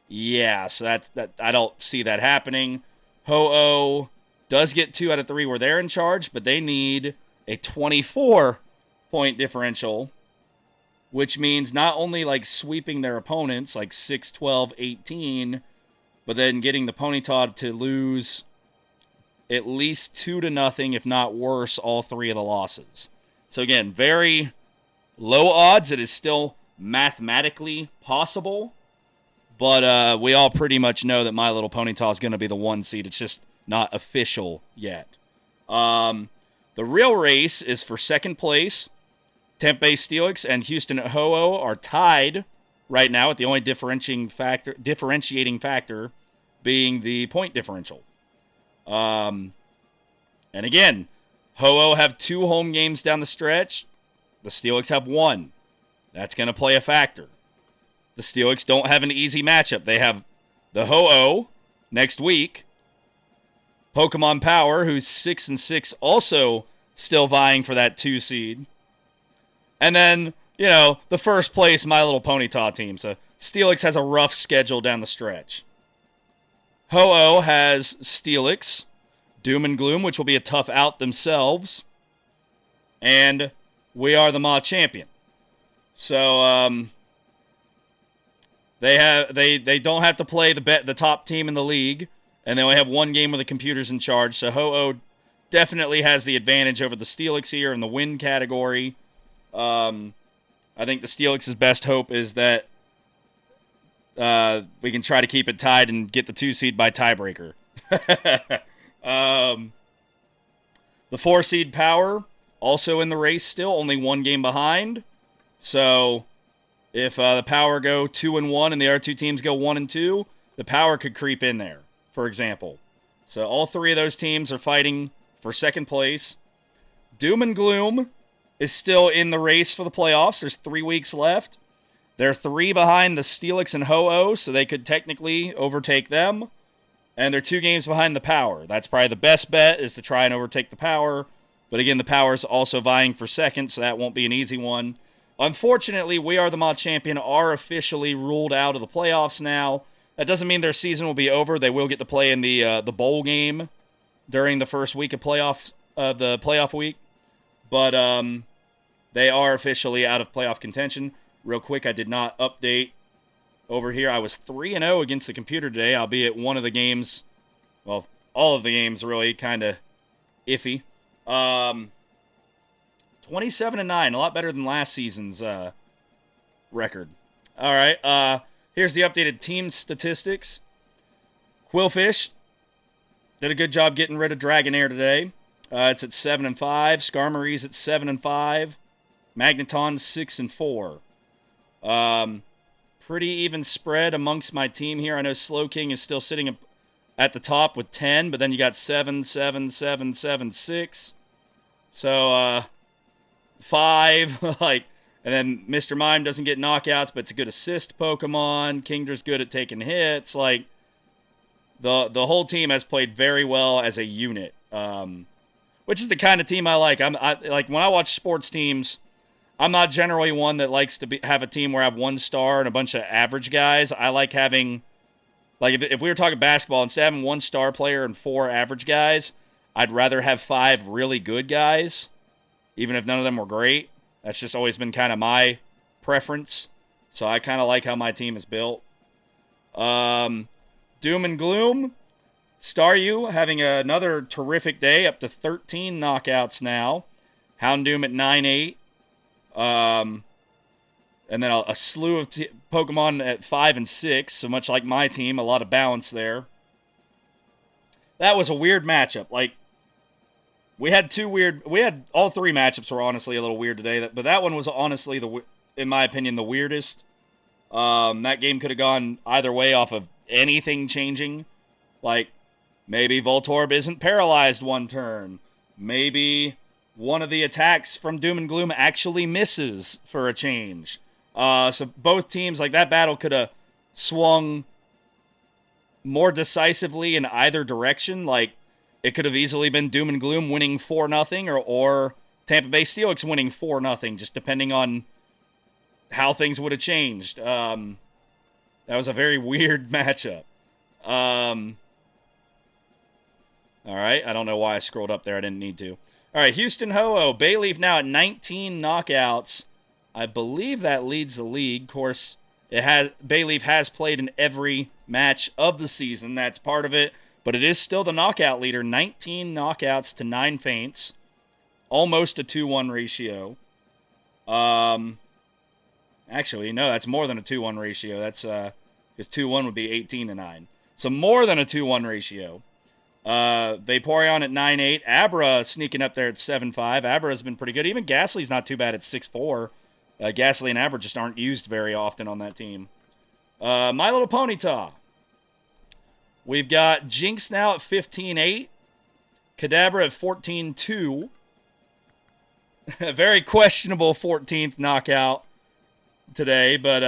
Yeah, so that I don't see that happening. Ho-Oh does get 2 out of 3 where they're in charge, but they need a 24-point differential, which means not only like sweeping their opponents like 6-12-18, but then getting the Ponyta to lose at least 2-0, if not worse, all 3 of the losses. So again, very low odds. It is still mathematically possible, but we all pretty much know that My Little Ponyta is going to be the 1 seed. It's just not official yet. The real race is for second place. Tampa Bay Steelix and Houston Ho-Oh are tied right now, with the only differentiating factor being the point differential. And again, Ho-Oh have 2 home games down the stretch. The Steelix have 1. That's going to play a factor. The Steelix don't have an easy matchup. They have the Ho-Oh next week. Pokemon Power, who's 6-6, also still vying for that 2 seed. And then, the first place My Little Ponyta team. So Steelix has a rough schedule down the stretch. Ho-Oh has Steelix, Doom and Gloom, which will be a tough out themselves. And we are the Ma champion. So they don't have to play the top team in the league, and they only have 1 game where the computer's in charge. So Ho-Oh definitely has the advantage over the Steelix here in the win category. I think the Steelix's best hope is that we can try to keep it tied and get the 2 seed by tiebreaker. The 4 seed Power also in the race still, only 1 game behind. So if the Power go 2-1 and the other 2 teams go 1-2, the Power could creep in there, for example. So all 3 of those teams are fighting for second place. Doom and Gloom is still in the race for the playoffs. There's 3 weeks left. They're 3 behind the Steelix and Ho-Oh, so they could technically overtake them. And they're 2 games behind the Power. That's probably the best bet, is to try and overtake the Power. But again, the Power's also vying for second, so that won't be an easy one. Unfortunately, We Are the Mod Champion are officially ruled out of the playoffs now. That doesn't mean their season will be over. They will get to play in the bowl game during the first week of the playoff week. But they are officially out of playoff contention. Real quick, I did not update over here. I was 3-0 against the computer today, albeit one of the games, well, all of the games really kind of iffy. 27-9, a lot better than last season's record. All right, here's the updated team statistics. Quillfish did a good job getting rid of Dragonair today. It's at 7-5. Skarmory's at 7-5. Magneton's 6-4. Pretty even spread amongst my team here. I know Slowking is still sitting at the top with 10, but then you got 7, 7, 7, 7, 6. So 5, and then Mr. Mime doesn't get knockouts, but it's a good assist Pokemon. Kingdra's good at taking hits. Like the whole team has played very well as a unit. Which is the kind of team I like. I like when I watch sports teams, I'm not generally one that likes to have a team where I have 1 star and a bunch of average guys. I like having, like, if we were talking basketball, instead of having 1 star player and 4 average guys, I'd rather have 5 really good guys, even if none of them were great. That's just always been kind of my preference. So I kind of like how my team is built. Doom and Gloom. Staryu having another terrific day, up to 13 knockouts now. Houndoom at 9-8. And then a slew of Pokemon at 5 and 6. So much like my team, a lot of balance there. That was a weird matchup. Like, we had all 3 matchups were honestly a little weird today. But that one was honestly, in my opinion, the weirdest. That game could have gone either way off of anything changing. Like, maybe Voltorb isn't paralyzed one turn. Maybe one of the attacks from Doom and Gloom actually misses for a change. So both teams, like that battle could have swung more decisively in either direction. Like it could have easily been Doom and Gloom winning 4-0 or Tampa Bay Steelix winning 4-0, just depending on how things would have changed. That was a very weird matchup. All right, I don't know why I scrolled up there. I didn't need to. All right, Houston Ho-Oh. Bayleaf now at 19 knockouts. I believe that leads the league. Of course, Bayleaf has played in every match of the season. That's part of it. But it is still the knockout leader. 19 knockouts to 9 feints. Almost a 2-1 ratio. Actually, no, that's more than a 2-1 ratio. That's because 2-1 would be 18 to 9. So more than a 2-1 ratio. Vaporeon at 9-8. Abra sneaking up there at 7-5. Abra has been pretty good. Even Ghastly's not too bad at 6-4. Ghastly and Abra just aren't used very often on that team. My Little Ponyta. We've got Jinx now at 15-8. Kadabra at 14-2. A very questionable 14th knockout today, but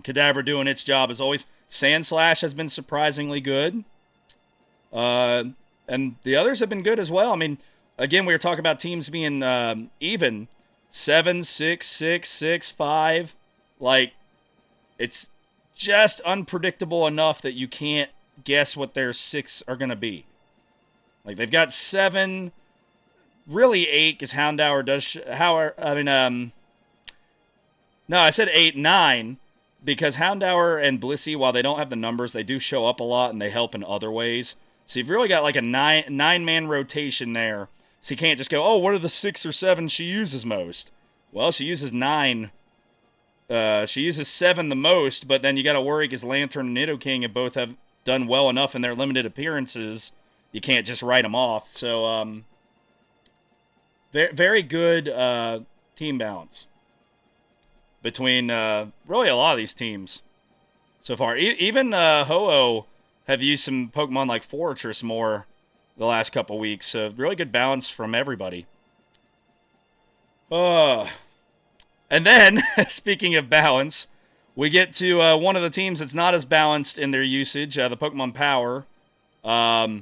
Kadabra doing its job as always. Sandslash has been surprisingly good. And the others have been good as well. I mean, again, we were talking about teams being even. 7, 6, 6, 6, 5. Like, it's just unpredictable enough that you can't guess what their 6 are going to be. Like, they've got 7, really 8, because Houndour does... No, I said 8, 9, because Houndour and Blissey, while they don't have the numbers, they do show up a lot, and they help in other ways. So you've really got like a nine-man rotation there. So you can't just go, oh, what are the 6 or 7 she uses most? Well, she uses 9. She uses 7 the most, but then you got to worry because Lantern and Nidoking have both have done well enough in their limited appearances. You can't just write them off. So, very good team balance between really a lot of these teams so far. Even Ho-Oh have used some Pokemon like Fortress more the last couple weeks. So really good balance from everybody. And then, speaking of balance, we get to one of the teams that's not as balanced in their usage, the Pokemon Power. A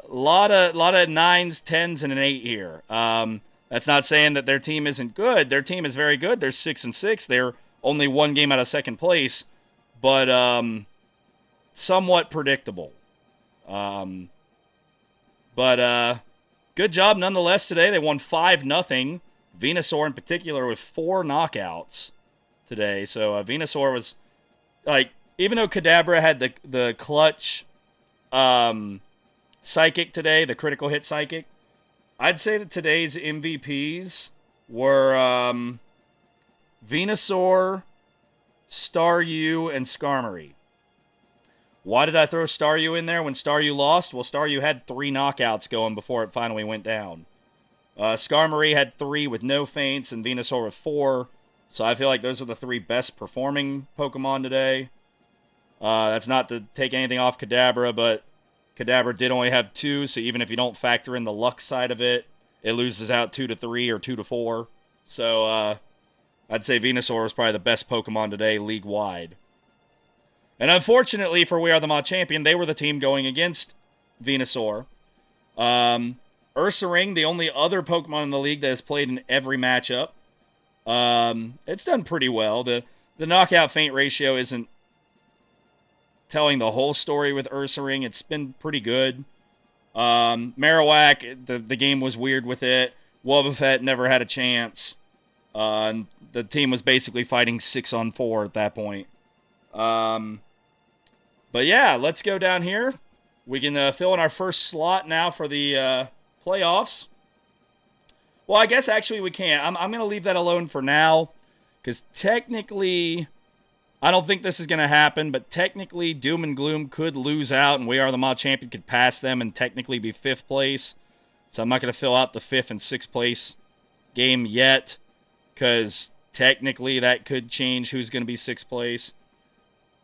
lot of 9s, 10s, and an 8 here. That's not saying that their team isn't good. Their team is very good. They're 6-6. They're only 1 game out of second place, but somewhat predictable. But good job nonetheless today. They won 5-0. Venusaur in particular with 4 knockouts today. So Venusaur was, like, even though Kadabra had the clutch Psychic today, the critical hit Psychic, I'd say that today's MVPs were Venusaur, Staryu, and Skarmory. Why did I throw Staryu in there when Staryu lost? Well, Staryu had 3 knockouts going before it finally went down. Skarmory had 3 with no feints, and Venusaur with 4. So I feel like those are the 3 best performing Pokemon today. That's not to take anything off Kadabra, but Kadabra did only have 2, so even if you don't factor in the luck side of it, it loses out 2-3 or 2-4. So I'd say Venusaur was probably the best Pokemon today league-wide. And unfortunately for We Are the Mod Champion, they were the team going against Venusaur. Ursaring, the only other Pokemon in the league that has played in every matchup. It's done pretty well. The knockout feint ratio isn't telling the whole story with Ursaring. It's been pretty good. Marowak, the game was weird with it. Wobbuffet never had a chance. The team was basically fighting 6-on-4 at that point. But yeah, let's go down here. We can fill in our first slot now for the playoffs. Well, I guess actually we can't. I'm going to leave that alone for now. Because technically, I don't think this is going to happen. But technically, Doom and Gloom could lose out. And We Are the Mod Champion could pass them and technically be 5th place. So I'm not going to fill out the 5th and 6th place game yet. Because technically that could change who's going to be 6th place.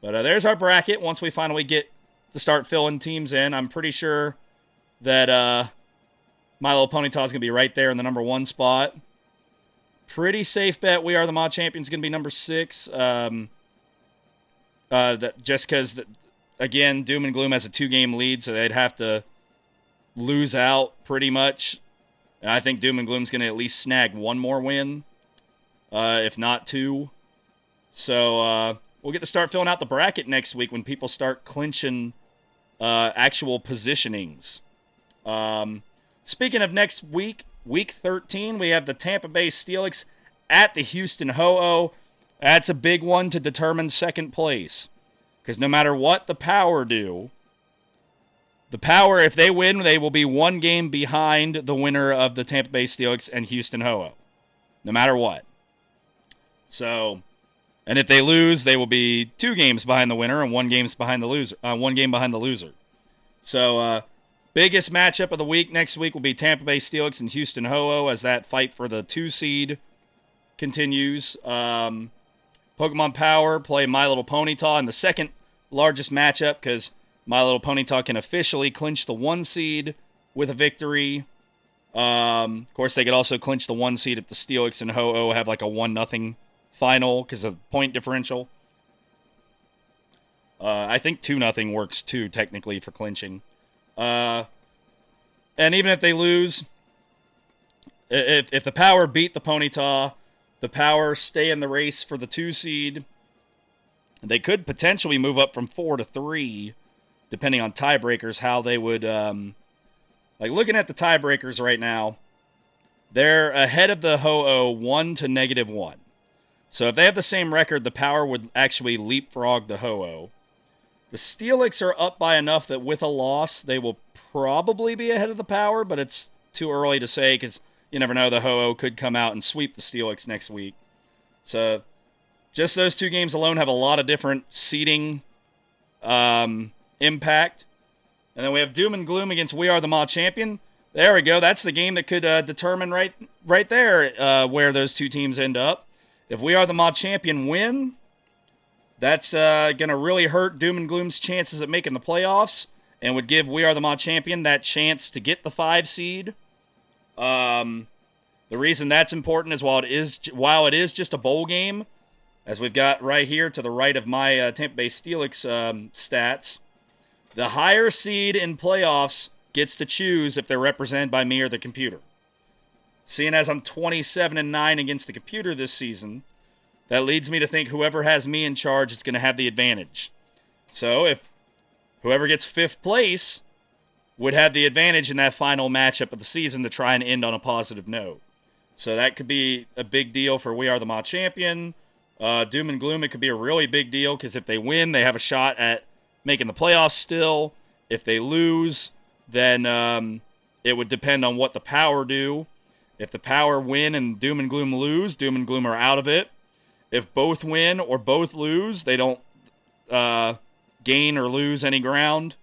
But there's our bracket once we finally get to start filling teams in. I'm pretty sure that My Little Ponyta is going to be right there in the number 1 spot. pretty safe bet We Are the Mod Champions going to be number 6. Just because, again, Doom and Gloom has a 2-game lead, so they'd have to lose out pretty much. And I think Doom and Gloom's going to at least snag 1 more win, if not 2. So we'll get to start filling out the bracket next week when people start clinching actual positionings. Speaking of next week, Week 13, we have the Tampa Bay Steelix at the Houston Ho-Oh. That's a big one to determine second place. Because no matter what the Power do, the Power, if they win, they will be 1 game behind the winner of the Tampa Bay Steelix and Houston Ho-Oh. No matter what. So, and if they lose, they will be 2 games behind the winner and 1 game behind the loser. 1 game behind the loser. So, biggest matchup of the week next week will be Tampa Bay Steelix and Houston Ho-Oh as that fight for the 2 seed continues. Pokemon Power play My Little Ponyta in the second largest matchup because My Little Ponyta can officially clinch the 1 seed with a victory. Of course, they could also clinch the 1 seed if the Steelix and Ho-Oh have like a 1-0 final because of point differential. I think 2-0 works too, technically, for clinching. And even if they lose, if the Power beat the Ponyta, the Power stay in the race for the 2 seed. They could potentially move up from 4 to 3, depending on tiebreakers, how they would... like, looking at the tiebreakers right now, they're ahead of the Ho-Oh 1 to -1. So if they have the same record, the Power would actually leapfrog the Ho-Oh. The Steelix are up by enough that with a loss, they will probably be ahead of the Power, but it's too early to say because you never know. The Ho-Oh could come out and sweep the Steelix next week. So just those 2 games alone have a lot of different seeding impact. And then we have Doom and Gloom against We Are the Mod Champion. There we go. That's the game that could determine right there where those 2 teams end up. If We Are the Mod Champion win, that's going to really hurt Doom and Gloom's chances at making the playoffs and would give We Are the Mod Champion that chance to get the 5 seed. The reason that's important is while it is just a bowl game, as we've got right here to the right of my Tampa Bay Steelix stats, the higher seed in playoffs gets to choose if they're represented by me or the computer. Seeing as I'm 27-9 against the computer this season, that leads me to think whoever has me in charge is going to have the advantage. So if whoever gets 5th place would have the advantage in that final matchup of the season to try and end on a positive note. So that could be a big deal for We Are the Mod Champion. Doom and Gloom, it could be a really big deal because if they win, they have a shot at making the playoffs still. If they lose, then it would depend on what the Power do. If the Power win and Doom and Gloom lose, Doom and Gloom are out of it. If both win or both lose, they don't gain or lose any ground.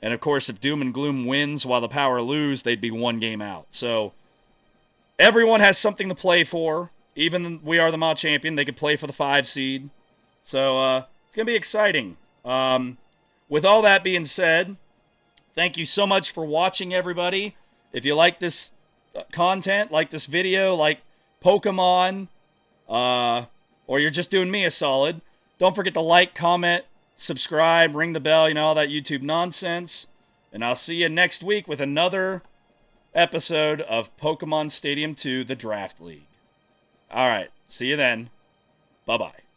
And, of course, if Doom and Gloom wins while the Power lose, they'd be 1 game out. So everyone has something to play for. Even We Are the Mod Champion, they could play for the 5 seed. So it's going to be exciting. With all that being said, thank you so much for watching, everybody. If you like this content, like this video, like Pokemon, or you're just doing me a solid, don't forget to like, comment, subscribe, ring the bell, all that YouTube nonsense. And I'll see you next week with another episode of Pokemon Stadium 2, the Draft League. All right, see you then. Bye-bye.